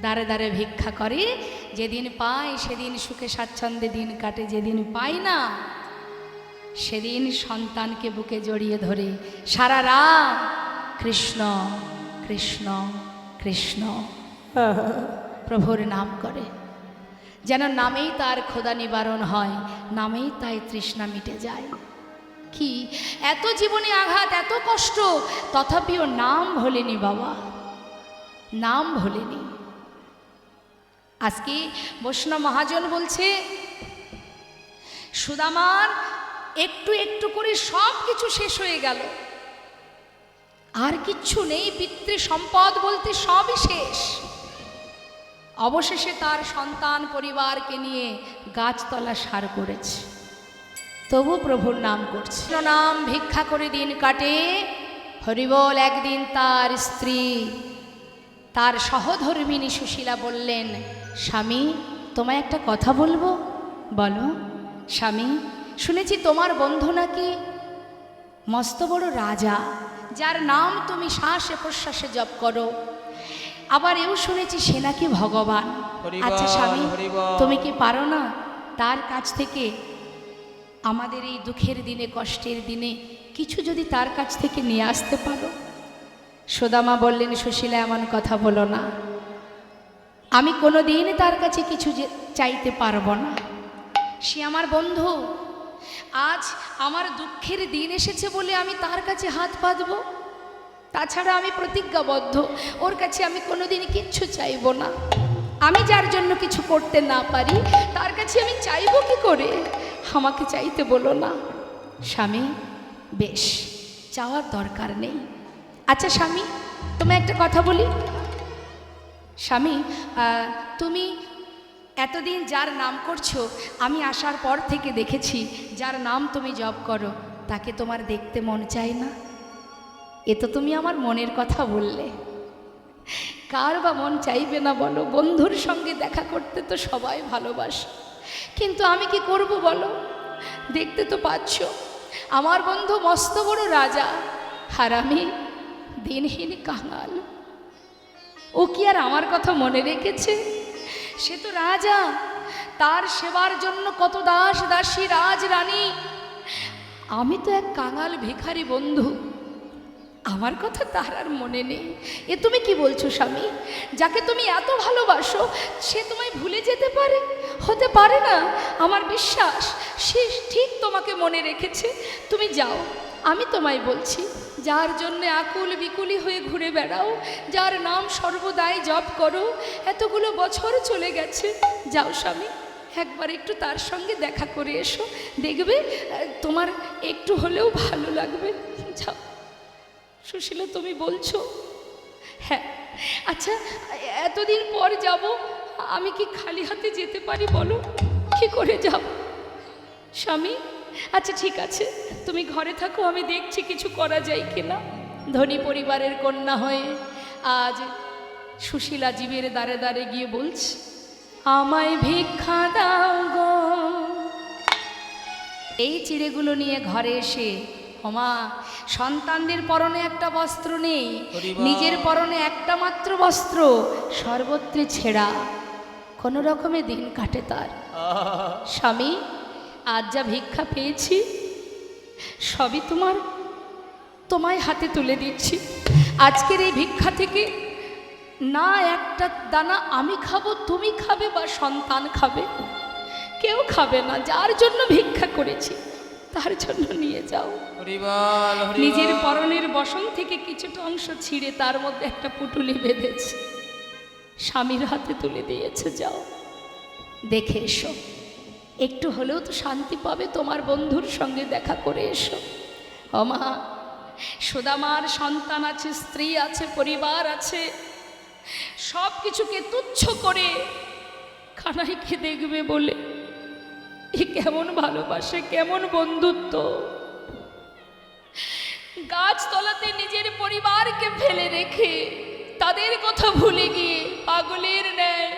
দাঁড়ে দাঁড়ে ভিক্ষা করে। যেদিন পায় সেদিন সুখে স্বাচ্ছন্দ্যে দিন কাটে, যেদিন পায় না সেদিন সন্তানকে বুকে জড়িয়ে ধরে সারা রাত কৃষ্ণ কৃষ্ণ কৃষ্ণ প্রভুর নাম করে, যেন নামেই তার ক্ষুধা নিবারণ হয়, নামেই তাই তৃষ্ণা মিটে যায়। কি এত জীবনে আঘাত, এত কষ্ট, তথাপিও নাম ভোলেনি বাবা, নাম ভোলেনি। আজকে বৈষ্ণব মহাজন বলছে, সুদামার একটু একটু করে সব কিছু শেষ হয়ে গেল, আর কিচ্ছু নেই, পিতৃ সম্পদ বলতে সবই শেষ। অবশেষে তার সন্তান পরিবারকে নিয়ে গাছতলা সার করেছে, তবু প্রভুর নাম করছে। নাম ভিক্ষা করে দিন কাটে। হরিবল। একদিন তার স্ত্রী, তার সহধর্মিণী সুশীলা বললেন, স্বামী তোমায় একটা কথা বলবো। বলো। স্বামী, শুনেছি তোমার বন্ধু নাকি মস্ত বড় রাজা, যার নাম তুমি শ্বাসে প্রশ্বাসে জপ করো। আবার এও শুনেছি সে নাকি ভগবান। আচ্ছা স্বামী, তুমি কি পারো না তার কাছ থেকে আমাদের এই দুঃখের দিনে, কষ্টের দিনে কিছু যদি তার কাছ থেকে নিয়ে আসতে পারো? সুদামা বললেন, সুশীলা এমন কথা বলো না, আমি কোনো দিন তার কাছে কিছু চাইতে পারবো না। সে আমার বন্ধু, আজ আমার দুঃখের দিন এসেছে বলে আমি তার কাছে হাত পাতবো? তাছাড়া আমি প্রতিজ্ঞাবদ্ধ, ওর কাছে আমি কোনোদিন কিচ্ছু চাইবো না। আমি যার জন্য কিছু করতে না পারি, তার কাছে আমি চাইবো কি করে? আমাকে চাইতে বলো না। স্বামী, বেশ, চাওয়ার দরকার নেই। আচ্ছা স্বামী, তুমি একটা কথা বলি। স্বামী, তুমি এতদিন যার নাম করছো, আমি আসার পর থেকে দেখেছি যার নাম তুমি জপ করো, তাকে তোমার দেখতে মন চায় না? এ তো তুমি আমার মনের কথা বললে। কার বা মন চাইবে না বলো? বন্ধুর সঙ্গে দেখা করতে তো সবাই ভালোবাসে, কিন্তু আমি কি করব বলো? দেখতে তো পাচ্ছ আমার বন্ধু মস্ত বড় রাজা, আর আমি দিনহীন কাঙাল। ও কি আর আমার কথা মনে রেখেছে? সে তো রাজা, তার সেবার জন্য কত দাস দাসী রাজ রানী। আমি তো এক কাঙাল ভিখারি বন্ধু, আমার কথা তার আর মনে নেই। এ তুমি কি বলছো স্বামী? যাকে তুমি এত ভালোবাসো সে তোমায় ভুলে যেতে পারে? হতে পারে না। আমার বিশ্বাস সে ঠিক তোমাকে মনে রেখেছে। তুমি যাও, আমি তোমায় বলছি, যার জন্য আকুল বিকুলি হয়ে ঘুরে বেড়াও, যার নাম সর্বদাই জপ করো, এতগুলো বছর চলে গেছে। যাও স্বামী, একবার একটু তার সঙ্গে দেখা করে এসো, দেখবে তোমার একটু হলেও ভালো লাগবে। যাও। সুশীলা, তুমি বলছো? হ্যাঁ। আচ্ছা, এতদিন পর যাব, আমি কি খালি হাতে যেতে পারি বলো? কি করে যাব স্বামী? আচ্ছা ঠিক আছে, তুমি ঘরে থাকো, আমি দেখছি কিছু করা যায় কিনা। ধনী পরিবারের কন্যা হয়ে আজ সুশীলা জীবের দ্বারে দ্বারে গিয়ে বলছে, আমায় ভিক্ষা দাও গো। এই চিড়েগুলো নিয়ে ঘরে এসে, ওমা, সন্তানদের পরনে একটা বস্ত্র নেই, নিজের পরনে একটা মাত্র বস্ত্র, সর্বত্রে ছেঁড়া, কোনো রকমে দিন কাটে তার। স্বামী, আজ যা ভিক্ষা পেয়েছি সবই তোমায় হাতে তুলে দিচ্ছি। আজকের এই ভিক্ষা থেকে না একটা দানা আমি খাবো, তুমি খাবে, বা সন্তান খাবে, কেউ খাবে না। যার জন্য ভিক্ষা করেছি তার জন্য নিয়ে যাও। নিজের পরনের বসন থেকে কিছুটা অংশ ছিঁড়ে তার মধ্যে একটা পুটুলি বেঁধেছে, স্বামীর হাতে তুলে দিয়েছে। যাও, দেখে এসো, একটু হলেও তো শান্তি পাবে। তোমার বন্ধুর সঙ্গে দেখা করে এসো। ওমা, সুদামার সন্তান আছে, স্ত্রী আছে, পরিবার আছে, সব কিছুকে তুচ্ছ করে কানাইকে দেখবে বলে এ কেমন ভালোবাসে, কেমন বন্ধুত্ব। গাছতলাতে নিজের পরিবারকে ফেলে রেখে তাদের কথা ভুলে গিয়ে পাগলের ন্যায়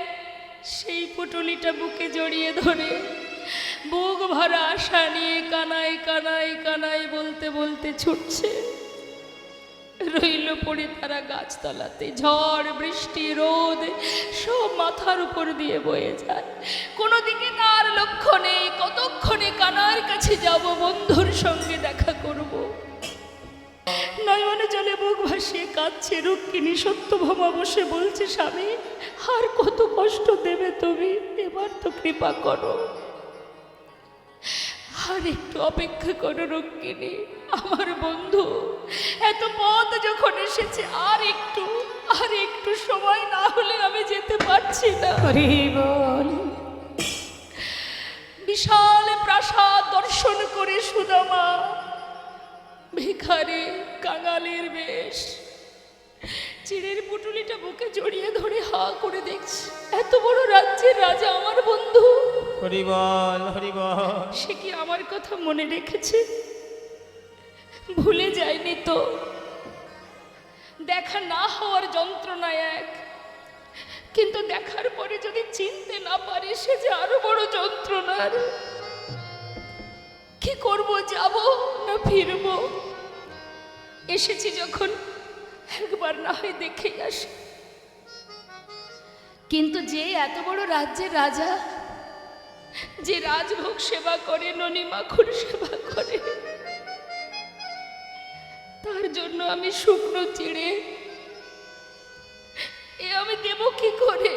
সেই পুটুলিটা বুকে জড়িয়ে ধরে বুক ভরা আশা নিয়ে কানাই কানাই কানাই বলতে বলতে ছুটছে। রইল পড়ে তারা গাছতলাতে। ঝড় বৃষ্টি রোদ সব মাথার উপর দিয়ে বয়ে যায়, কোনো দিকে তার লক্ষ্য নেই। কতক্ষণে কানার কাছে যাব, বন্ধুর সঙ্গে দেখা করব। নয়নে জলে বুক ভাসিয়ে কাঁদছে রুক্মিণী। সত্যভামা বসে বলছে, স্বামী আর কত কষ্ট দেবে তুমি, এবার তো কৃপা করো, আর একটু অপেক্ষা করো রুক্মিণী। আমার বন্ধু এত পথ যখন এসেছে, আর একটু সময় না হলে আমি যেতে পারছি না। বিশাল প্রাসাদ দর্শন করে সুদামা ভিখারি কাঙালের বেশ চিড়ের পুটুলিটা বুকে জড়িয়ে ধরে হা করে দেখছে, এত বড় রাজ্যের রাজা আমার বন্ধু। হরিবল হরিবল। সে কি আমার কথা মনে রেখেছে? ভুলে যায়নি তো? দেখা না হওয়ার যন্ত্রণা এক, কিন্তু দেখার পরে যদি চিনতে না পারে সে যে আরো বড় যন্ত্রণার। কি করব, যাব না ফিরব? এসেছি যখন একবার না হয় দেখে আসি। কিন্তু যে এত বড় রাজ্যের রাজা, যে রাজভোগ সেবা করে, ননী মাখন সেবা করে, তার জন্য আমি শুকনো চিড়ে এ আমি দেব কি করে?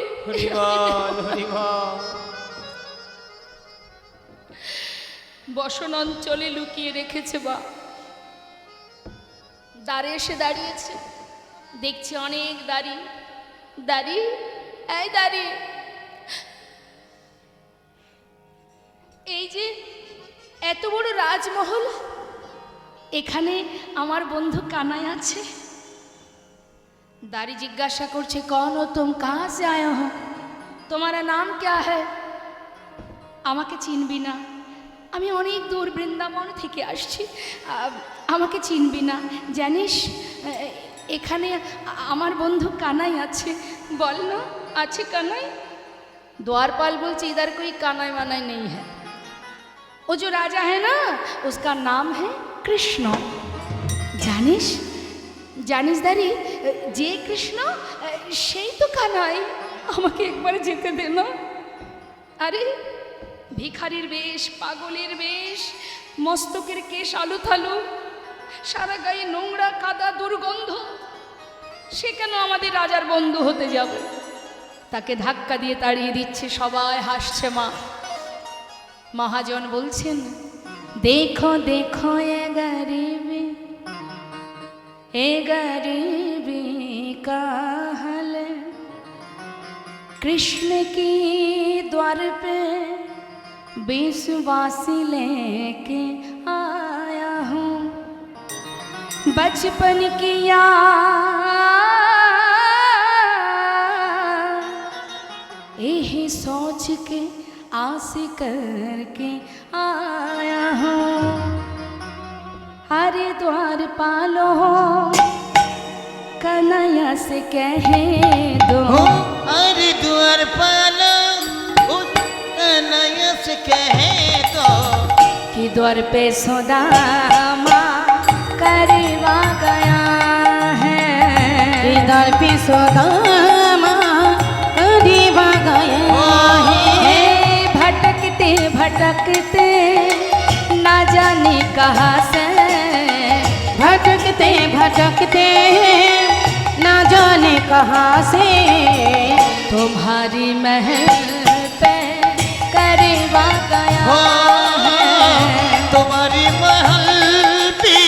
বসন অঞ্চলে লুকিয়ে রেখেছে বা দ্বারে এসে দাঁড়িয়েছে, দেখছি অনেক দাড়ি। দাড়ি, এই দাড়ি, এই যে এত বড় রাজমহল, এখানে আমার বন্ধু কানাই আছে। दारी जिज्ञासा करছে, कौन हो तुम, कहाँ से आए हो, तुम्हारा नाम क्या है? আমাকে চিনবি না, আমি অনেক দূর বৃন্দাবন থেকে আসছি, আমাকে চিনবি না। জানিস এখানে আমার বন্ধু কানাই আছে। বল না, আছে কানাই? द्वारपाल बोलছে इधर कोई कानाई वानाई नहीं है। वो जो राजा है ना उसका नाम है कृष्ण। জানিস জানিস দাঁড়ি যে কৃষ্ণ সেই তো কানাই, আমাকে একবার যেতে দে না। আরে ভিখারির বেশ, পাগলের বেশ, মস্তকের কেশ আলু থালু, সারা গায়ে নোংরা কাদা দুর্গন্ধ, সে কেন আমাদের রাজার বন্ধু হতে যাবে? তাকে ধাক্কা দিয়ে তাড়িয়ে দিচ্ছে, সবাই হাসছে। মা মহাজন বলছেন, দেখো দেখো এ गरीबी का हाल, कृष्ण की द्वार पे विश्वासी लेके आया हूँ, बचपन की याद यही सोच के आस करके आया हूँ, हरे द्वार पालो कन्हैया से कहे दो, अरे द्वार पालो उस कन्हैया से कहे दो, कि द्वार पे सुदामा करीबा गया है, कि द्वार पे सुदामा करीबा गया है, भटकते भटकते ना जाने कहाँ से, भटकते भटकते ना जाने कहाँ से, तुम्हारी महल पे करीबा गया है, तुम्हारी महल भी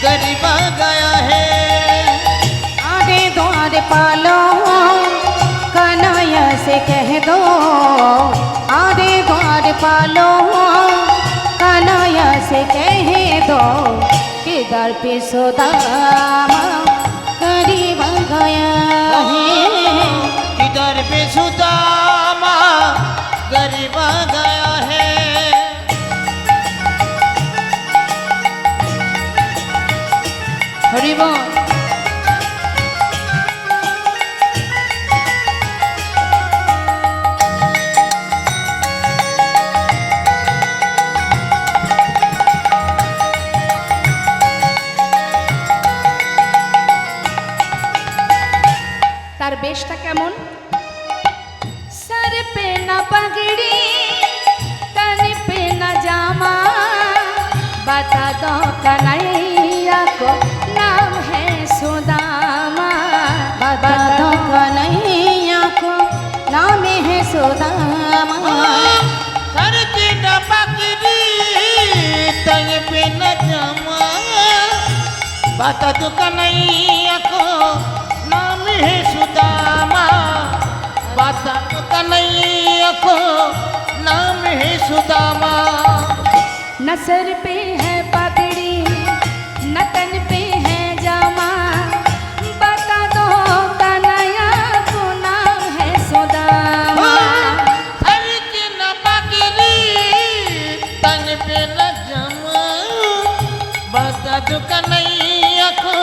गरीबा गया है, आगे द्वार पालो कन्हैया से कह दो, आगे द्वार पालो कन्हैया से कह दो, कि दर पे सुदामा करीबा गया है, इधर पे सुदामा गरीबा गया है। हरि बोल। তার বেশটা কেমন? सर पे न पगड़ी, तन पे न जामा, बता दो कन्हैया को नाम है सुदामा, बता दो कन्हैया को नाम है सुदामा, सर पे न पगड़ी, तन पे न जामा, बता दो कन्हैया को नाम है सुदामा, बता दो कन्हैया को नाम है सुदामा। न सर पे है पगड़ी, न तन पे है जामा, बता दो कन्हैया को नाम है सुदामा, सर पे न पगड़ी, तन पे न जामा, बता दो कन्हैया को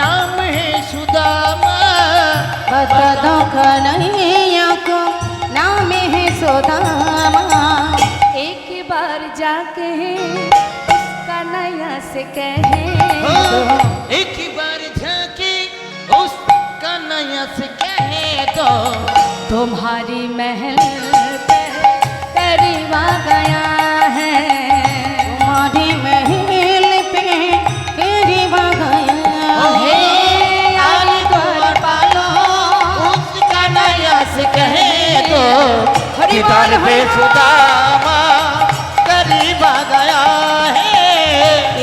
नाम है सुदामा, बता दो कन्हैया को नाम है सुदामा, एक बार जाके उस कन्हैया से कहे दो, एक बार झांकी उस कन्हैया से कहे दो, तुम्हारी महल पे करीबा गया है, तुम्हारी महल पे करीबा गया है, आली द्वार पालो उस कन्हैया से कहे दो, इधर पे सुदामा करीबा गया है,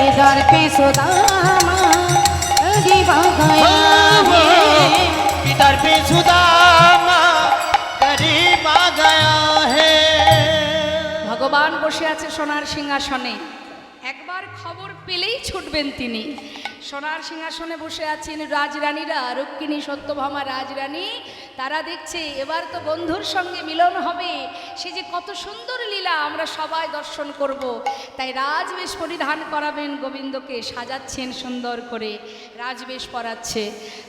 इधर पे सुदामा करीबा गया है, इधर पे सुदामा करीबा गया है। ভগবান বসে আছে সোনার সিংহাসনে, একবার খবর পেলেই ছুটবেন তিনি। সোনার সিংহাসনে বসে আছেন রাজরানীরা, রুক্মিণী, সত্যভামা রাজরানী তারা দেখছে এবার তো বন্ধুর সঙ্গে মিলন হবে, সে যে কত সুন্দর লীলা আমরা সবাই দর্শন করব। তাই রাজবেশ পরিধান করাবেন, গোবিন্দকে সাজাচ্ছেন সুন্দর করে, রাজবেশ পরাচ্ছে।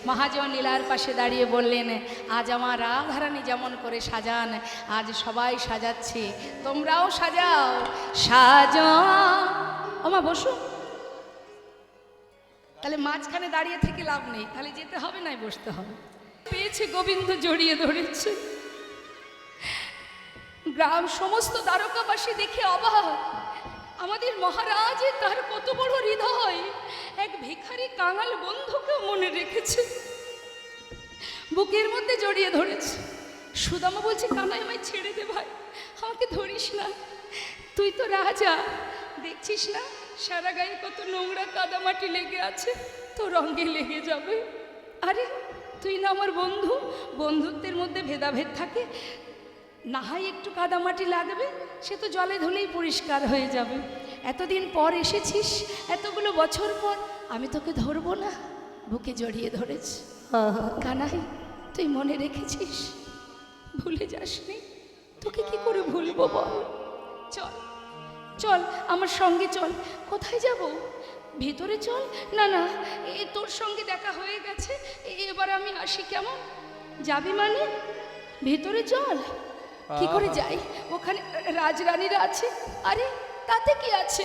মহাজন লীলার পাশে দাঁড়িয়ে বললেন, আজ আমার রাধারানী যেমন করে সাজান, আজ সবাই সাজাচ্ছে, তোমরাও সাজাও। সাজা ওমা বসো। তাহলে মাঝখানে দাঁড়িয়ে থেকে লাভ নেই, তাহলে যেতে হবে না, বসতে হবে। পেয়েছে গোবিন্দ, জড়িয়ে ধরেছে। গ্রাম সমস্ত দ্বারকাবাসী দেখে অবাক, আমাদের মহারাজ তার কত বড় হৃদয়, এক ভিখারি কাঙাল বন্ধুকেও মনে রেখেছে, বুকের মধ্যে জড়িয়ে ধরেছে। সুদামা বলছে, কানাই আমায় ছেড়ে দে ভাই, আমাকে ধরিস না, তুই তো রাজা, দেখছিস না সারা গায়ে কত নোংরা কাদামাটি লেগে আছে, তো রঙে লেগে যাবে। আরে তুই না আমার বন্ধু, বন্ধুত্বের মধ্যে ভেদাভেদ থাকে, না হয় একটু কাদামাটি লাগবে, সে তো জলে ধুলেই পরিষ্কার হয়ে যাবে। এতদিন পর এসেছিস, এতগুলো বছর পর, আমি তোকে ধরবো না? বুকে জড়িয়ে ধরেছি। কানাই তুই মনে রেখেছিস, ভুলে যাসনি, তোকে কি করে ভুলবো বল? চল চল আমার সঙ্গে চল। কোথায় যাব? ভিতরে চল। না না, তোর সঙ্গে দেখা হয়ে গেছে, এবার আমি আসি। কেমন যাবি মানে? ভিতরে চল। কি করে যাই? ওখানে রাজরানীরা আছে। আরে তাতে কি আছে,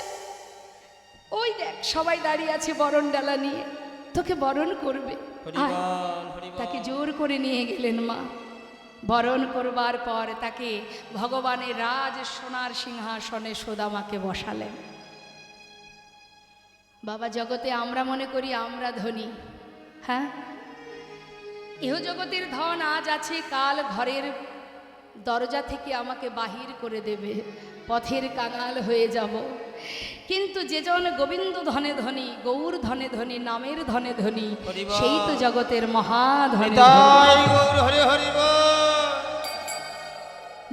ওই দেখ সবাই দাঁড়িয়ে আছে বরণ ডালা নিয়ে, তোকে বরণ করবে। তাকে জোর করে নিয়ে গেলেন মা। বরণ করবার পর তাকে ভগবানের রাজ সোনার সিংহাসনে সুদামাকে বসালেন। বাবা, জগতে আমরা মনে করি আমরা ধনী, হ্যাঁ, এহ জগতের ধন আজ আছে, কাল ঘরের দরজা থেকে আমাকে বাহির করে দেবে, পথের কাঙাল হয়ে যাব। কিন্তু যেজন গোবিন্দ ধনে ধনী, গৌর ধনে ধনী, নামের ধনে ধনী, সেই তো জগতের মহাধনী।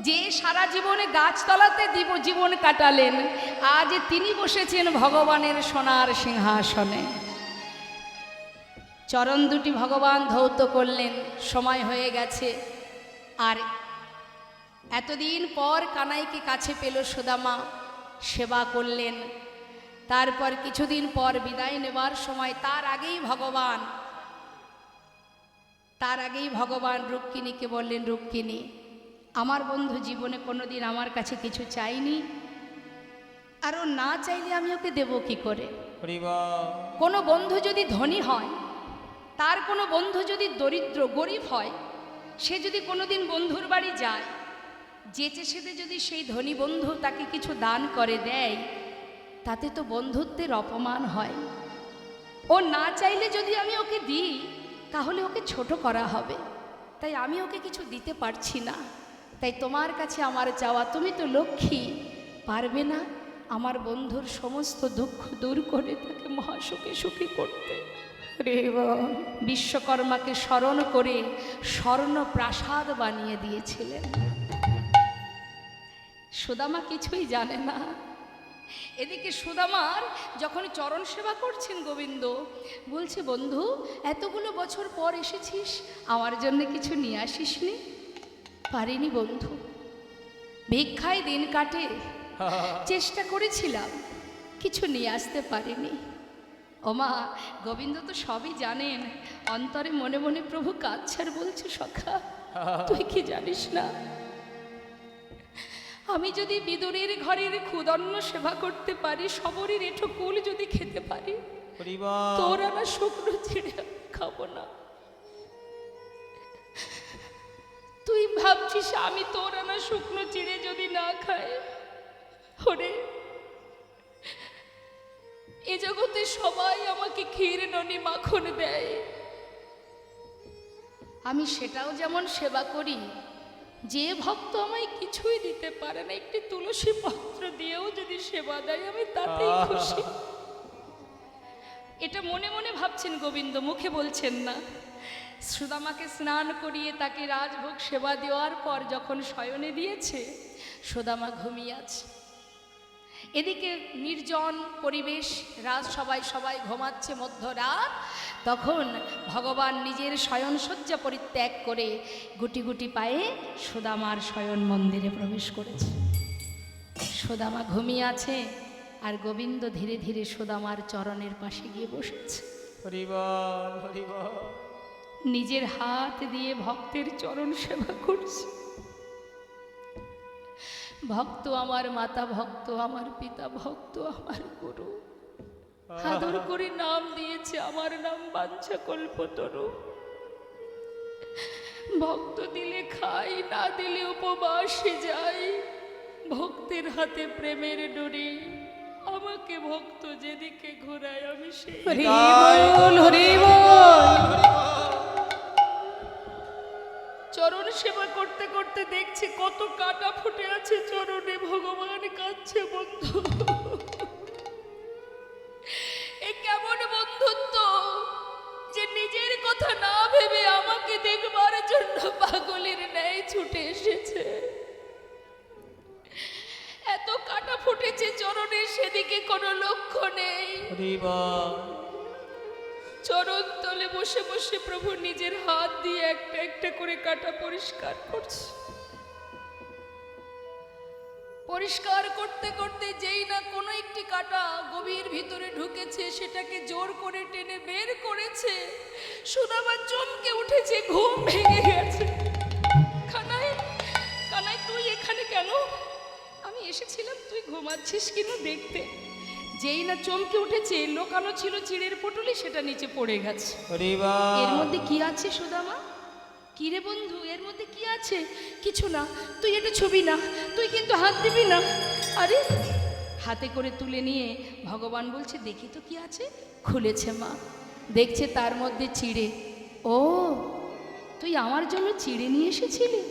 যে সারা জীবনে গাছতলাতে জীবন কাটালেন, আজ তিনি বসেছেন ভগবানের সোনার সিংহাসনে। চরণ দুটি ভগবান ধৌত করলেন, সময় হয়ে গেছে। আর এতদিন পর কানাইকে কাছে পেল সুদামা, সেবা করলেন। তারপর কিছুদিন পর বিদায় নেবার সময় তার আগেই ভগবান রুক্মিণীকে বললেন, রুক্মিণী, আমার বন্ধু জীবনে কোনোদিন আমার কাছে কিছু চাইনি, আর ও না চাইলে আমি ওকে দেব কি করে? কোনো বন্ধু যদি ধনী হয়, তার কোনো বন্ধু যদি দরিদ্র গরিব হয়, সে যদি কোনোদিন বন্ধুর বাড়ি যায়, যেচে সেদে যদি সেই ধনী বন্ধু তাকে কিছু দান করে দেয়, তাতে তো বন্ধুত্বের অপমান হয়। ও না চাইলে যদি আমি ওকে দিই, তাহলে ওকে ছোট করা হবে। তাই আমি ওকে কিছু দিতে পারছি না। তাই তোমার কাছে আমার চাওয়া, তুমি তো লক্ষ্মী, পারবে না আমার বন্ধুর সমস্ত দুঃখ দূর করে তাকে মহাসুখে সুখী করতে? বিশ্বকর্মাকে স্মরণ করে স্বর্ণ প্রাসাদ বানিয়ে দিয়েছিলেন। সুদামা কিছুই জানে না। এদিকে সুদামার যখন চরণ সেবা করছেন গোবিন্দ, বলছে, বন্ধু এতগুলো বছর পর এসেছিস, আমার জন্য কিছু নিয়ে আসিসনি? পারিনি বন্ধু, ভিক্ষায় দিন কাটে, চেষ্টা করেছিলাম, কিছু নিয়ে আসতে পারিনি। ওমা, গোবিন্দ তো সবই জানেন, অন্তরে মনে মনে প্রভু কাচ্ছার বলছে, সখা তুই কি জানিস না, আমি যদি বিদুরের ঘরের ক্ষুদন্ন সেবা করতে পারি, সবরের এঁঠো কুল যদি খেতে পারি, তোর আমার শুকনো ছিঁড়ে খাবো না। তুই ভাবছিস আমি তোর আনা শুকনো চিড়ে যদি না খাই, ওরে এ জগতে সবাই আমাকে ক্ষীর ননি মাখন দেয়, আমি সেটাও যেমন সেবা করি। যে ভক্ত আমায় কিছুই দিতে পারে না, একটি তুলসী পত্র দিয়েও যদি সেবা দেয়, আমি তাতেই খুশি। এটা মনে মনে ভাবছেন গোবিন্দ, মুখে বলছেন না। সুদামাকে স্নান করিয়ে তাকে রাজভোগ সেবা দেওয়ার পর যখন শয়নে দিয়েছে, সুদামা ঘুমিয়ে আছে। এদিকে নির্জন পরিবেশ, রাজসভায় সবাই ঘুমাচ্ছে মধ্যরাত। তখন ভগবান নিজের শয়নসজ্জা পরিত্যাগ করে গুটি গুটি পায়ে সুদামার শয়ন মন্দিরে প্রবেশ করেছে। সুদামা ঘুমিয়ে আছে আর গোবিন্দ ধীরে ধীরে সুদামার চরণের পাশে গিয়ে বসেছে। হরিবল হরিবল। নিজের হাত দিয়ে ভক্তের চরণ সেবা করছে। ভক্ত আমার মাতা, ভক্ত আমার পিতা, ভক্ত আমার গুরু, আদর করে নাম দিয়েছে আমার নাম বাঞ্ছা কল্পতরু। ভক্ত দিলে খাই, না দিলে উপবাসে যাই। ভক্তের হাতে প্রেমের ডোরি, আমাকে ভক্ত যেদিকে ঘোরায় আমি সেই। হরি বল হরি বল। চরণ সেবা করতে করতে দেখছি কত কাটা ফুটে আছে চরণে। ভগবান কাঁদছে, বন্ধু এ কেমন বন্ধুত্ব যে নিজের কথা না ভেবে আমাকে দেখবার জন্য পাগলের ন্যায় ছুটে এসেছে। এত কাটা ফুটেছে চরণে, সেদিকে কোনো লক্ষ্য নেই। চরণ তলে বসে বসে প্রভু নিজের হাত দিয়ে একটা একটা করে কাটা পরিষ্কার করছে। পরিষ্কার করতে করতে যেই না কোনো একটি কাটা গভীর ভিতরে ঢুকেছে, সেটাকে জোর করে টেনে বের করেছে। সুদামা চমকে উঠেছে, ঘুম ভেঙে গেছে। কানাই, কানাই তুই এখানে কেন? আমি এসেছিলাম তুই ঘুমাচ্ছিস কিনা দেখতে। যেই না চমকে উঠেছে, লোকানো ছিল চিড়ের পটলি, সেটা নিচে পড়ে গেছে। এর মধ্যে কি আছে সুদামা? কি রে বন্ধু, এর মধ্যে কি আছে? কিছু না, তুই এটা ছবি না, তুই কিন্তু হাত দিবি না। আরে হাতে করে তুলে নিয়ে ভগবান বলছে দেখি তো কি আছে। খুলেছে মা, দেখছে তার মধ্যে চিড়ে। ও, তুই আমার জন্য চিড়ে নিয়ে এসেছিলি,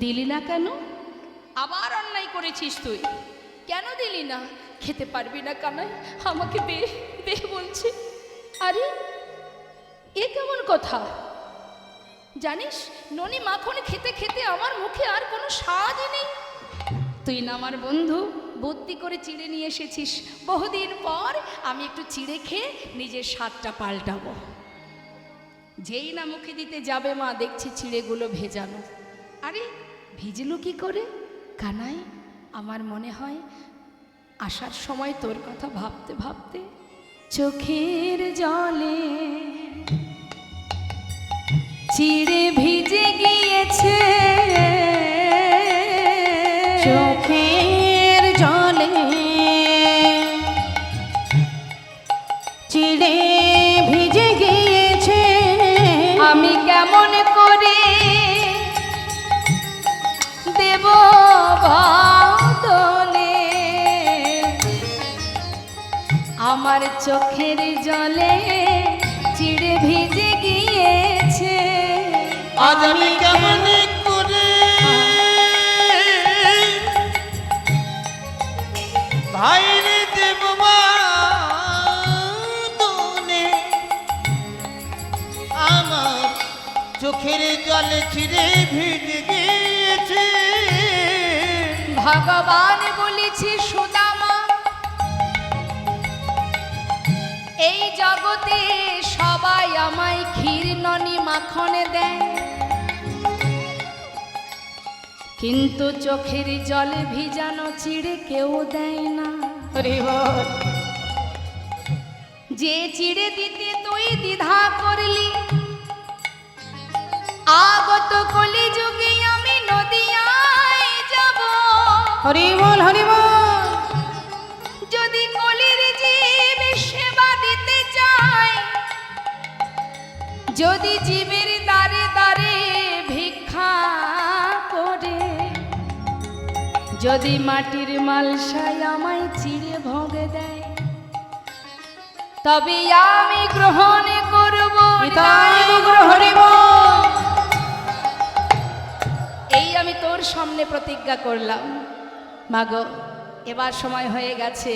দিলি না কেন? আবার অন্যায় করেছিস তুই, কেন দিলি না? খেতে পারবি না কানাই, আমাকে দে দে বলছে। আরে এ কেমন কথা? জানিস ননি মাখন খেতে খেতে আমার মুখে আর কোনো স্বাদই নেই। তুই না আমার বন্ধু, বুদ্ধি করে চিড়ে নিয়ে এসেছিস। বহুদিন পর আমি একটু চিড়ে খেয়ে নিজের স্বাদটা পাল্টাবো। যেই না মুখে দিতে যাবে মা, দেখছি চিড়েগুলো ভেজানো। আরে ভিজলো কি করে? কানাই, আমার মনে হয় আসার সময় তোর কথা ভাবতে ভাবতে চোখের জলে চিড়ে ভিজে গিয়েছে। চোখের জলে চিড়ে ভিজে গিয়েছে। আমি কেমন করে দেব বদলে? আমার চোখের জলে চিড়ে ভিজে গিয়েছে। আজ আমি কেমন করে ভাইরে দেব বদলে? আমার চোখের জলে চিড়ে ভিজে গিয়েছে। ভগবান বলেছে সুদামা, এই জগতে সবাই আমায় ক্ষীর ননি মাখনে দেয়, কিন্তু চোখের জলে ভিজানো চিড়ে কেউ দেয় না। হরি বল। যে চিড়ে দিতে তুই দ্বিধা করলি, আগত কলি যুগে আমি নদিয়ায় যাব। হরি বল হরি বল। যদি কলির জীব সেবা দিতে চায়, যদি জীবের দ্বারে দ্বারে ভিক্ষা করে, যদি মাটির মালসায় আমায় চিড়ে ভোগে দেয়, তবে আমি গ্রহণ করব। হরি বল। এই আমি তোর সামনে প্রতিজ্ঞা করলাম। মাগো, এবার সময় হয়ে গেছে।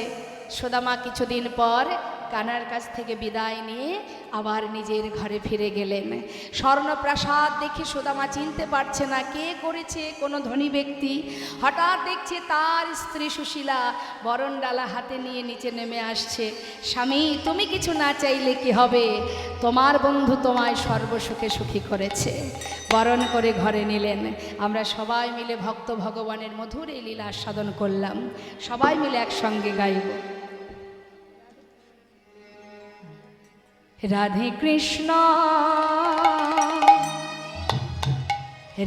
সুদামা কিছুদিন পর কানার কাছ থেকে বিদায় নিয়ে আবার নিজের ঘরে ফিরে গেলেন। স্বর্ণপ্রাসাদ দেখে সুদামা চিনতে পারছে না কে করেছে, কোনো ধনী ব্যক্তি। হঠাৎ দেখছে তার স্ত্রী সুশীলা বরণডালা হাতে নিয়ে নিচে নেমে আসছে। স্বামী, তুমি কিছু না চাইলে কি হবে, তোমার বন্ধু তোমায় সর্বসুখে সুখী করেছে। বরণ করে ঘরে নিলেন। আমরা সবাই মিলে ভক্ত ভগবানের মধুর এই লীলা আস্বাদন করলাম। সবাই মিলে একসঙ্গে গাইব। রাধে কৃষ্ণ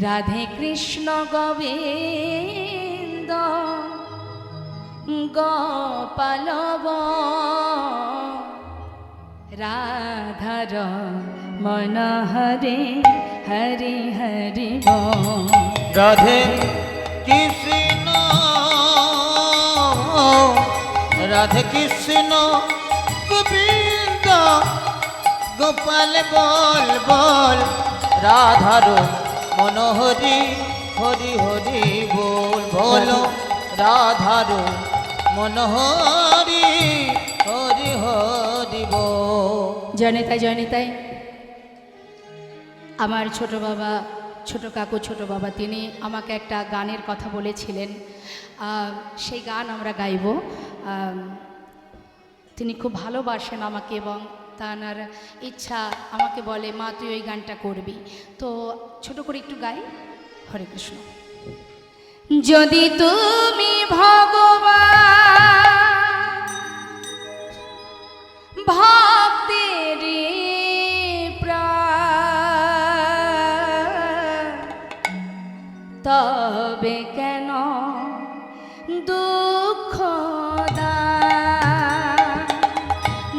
রাধে কৃষ্ণ গোবিন্দ গোপালব রাধার মন হরে হরি হরি বল। রাধে কৃষ্ণ রাধে কৃষ্ণ গোবিন্দ গোপাল বল বল রাধার মনোহরি হরি হরি বল বলো রাধার মনোহরি হরি হরি বল। জয়নিতাই জয়নিতাই, আমার ছোট বাবা, ছোট কাকু, ছোট বাবা, তিনি আমাকে একটা গানের কথা বলেছিলেন। সেই গান আমরা গাইব। তিনি খুব ভালোবাসেন আমাকে এবং তার ইচ্ছা আমাকে বলে, মা তুই ওই গানটা করবি। তো ছোট করে একটু গাই। হরে কৃষ্ণ। যদি তুমি ভগবান ভক্তের প্রাণ, তবে কেন দুঃখ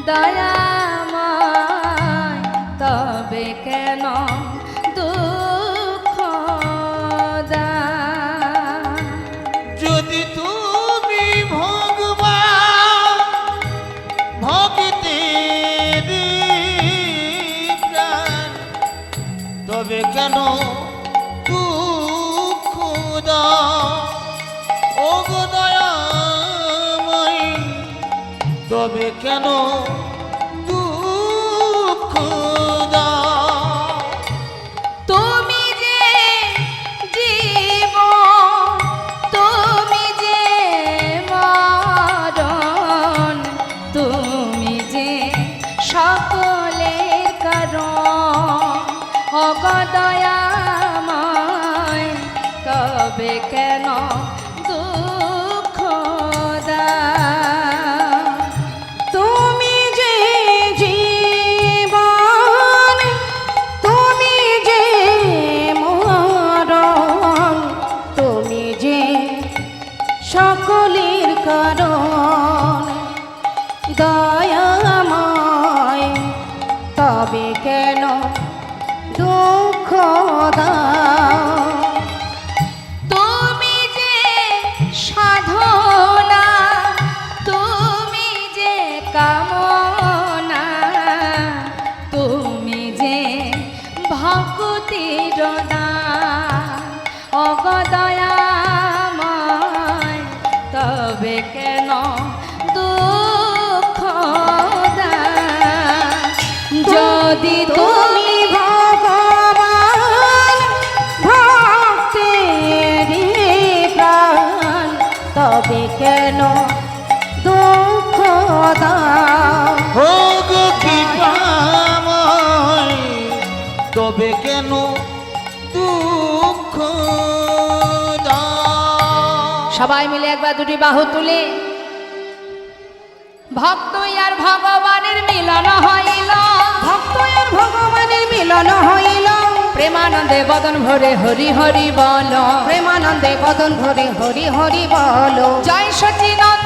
দয়াময়, তবে কেন দুঃখ যদি তুমি ভগবান ভক্তের প্রাণ, তবে কেন দুঃখ দাও ও গো দয়াময়, তবে কেন দুঃখ দাও। তুমি যে জীবন, তুমি যে মরণ, তুমি যে সকলের কারণ, অগদয়াময়, তবে কেন দুঃখ দাও। তুমি যে জীবন, তুমি যে মরণ, তুমি যে সকলের কারণ, দয়াময়, তবে কেন দুঃখ দাও। তুমি যে সাধনা, তুমি যে কামনা, তুমি যে ভক্তির দান, অগদয়াময়, তবে কেন দুঃখ দাও। যদি তুমি ভগবান ভক্তের প্রাণ, তবে কেন দুঃখ দাও। হোক কৃপাময়, তবে কেন দুঃখ দাও। সবাই মিলে একবার দুটি বাহু তুলে ভক্ত আর ভগবানের মিলন হইল, ভক্ত আর ভগবানের মিলন হইল, প্রেমানন্দে বদন ভরে হরি হরি বল, প্রেমানন্দে বদন ভরে হরি হরি বল। জয় সচিনন্দ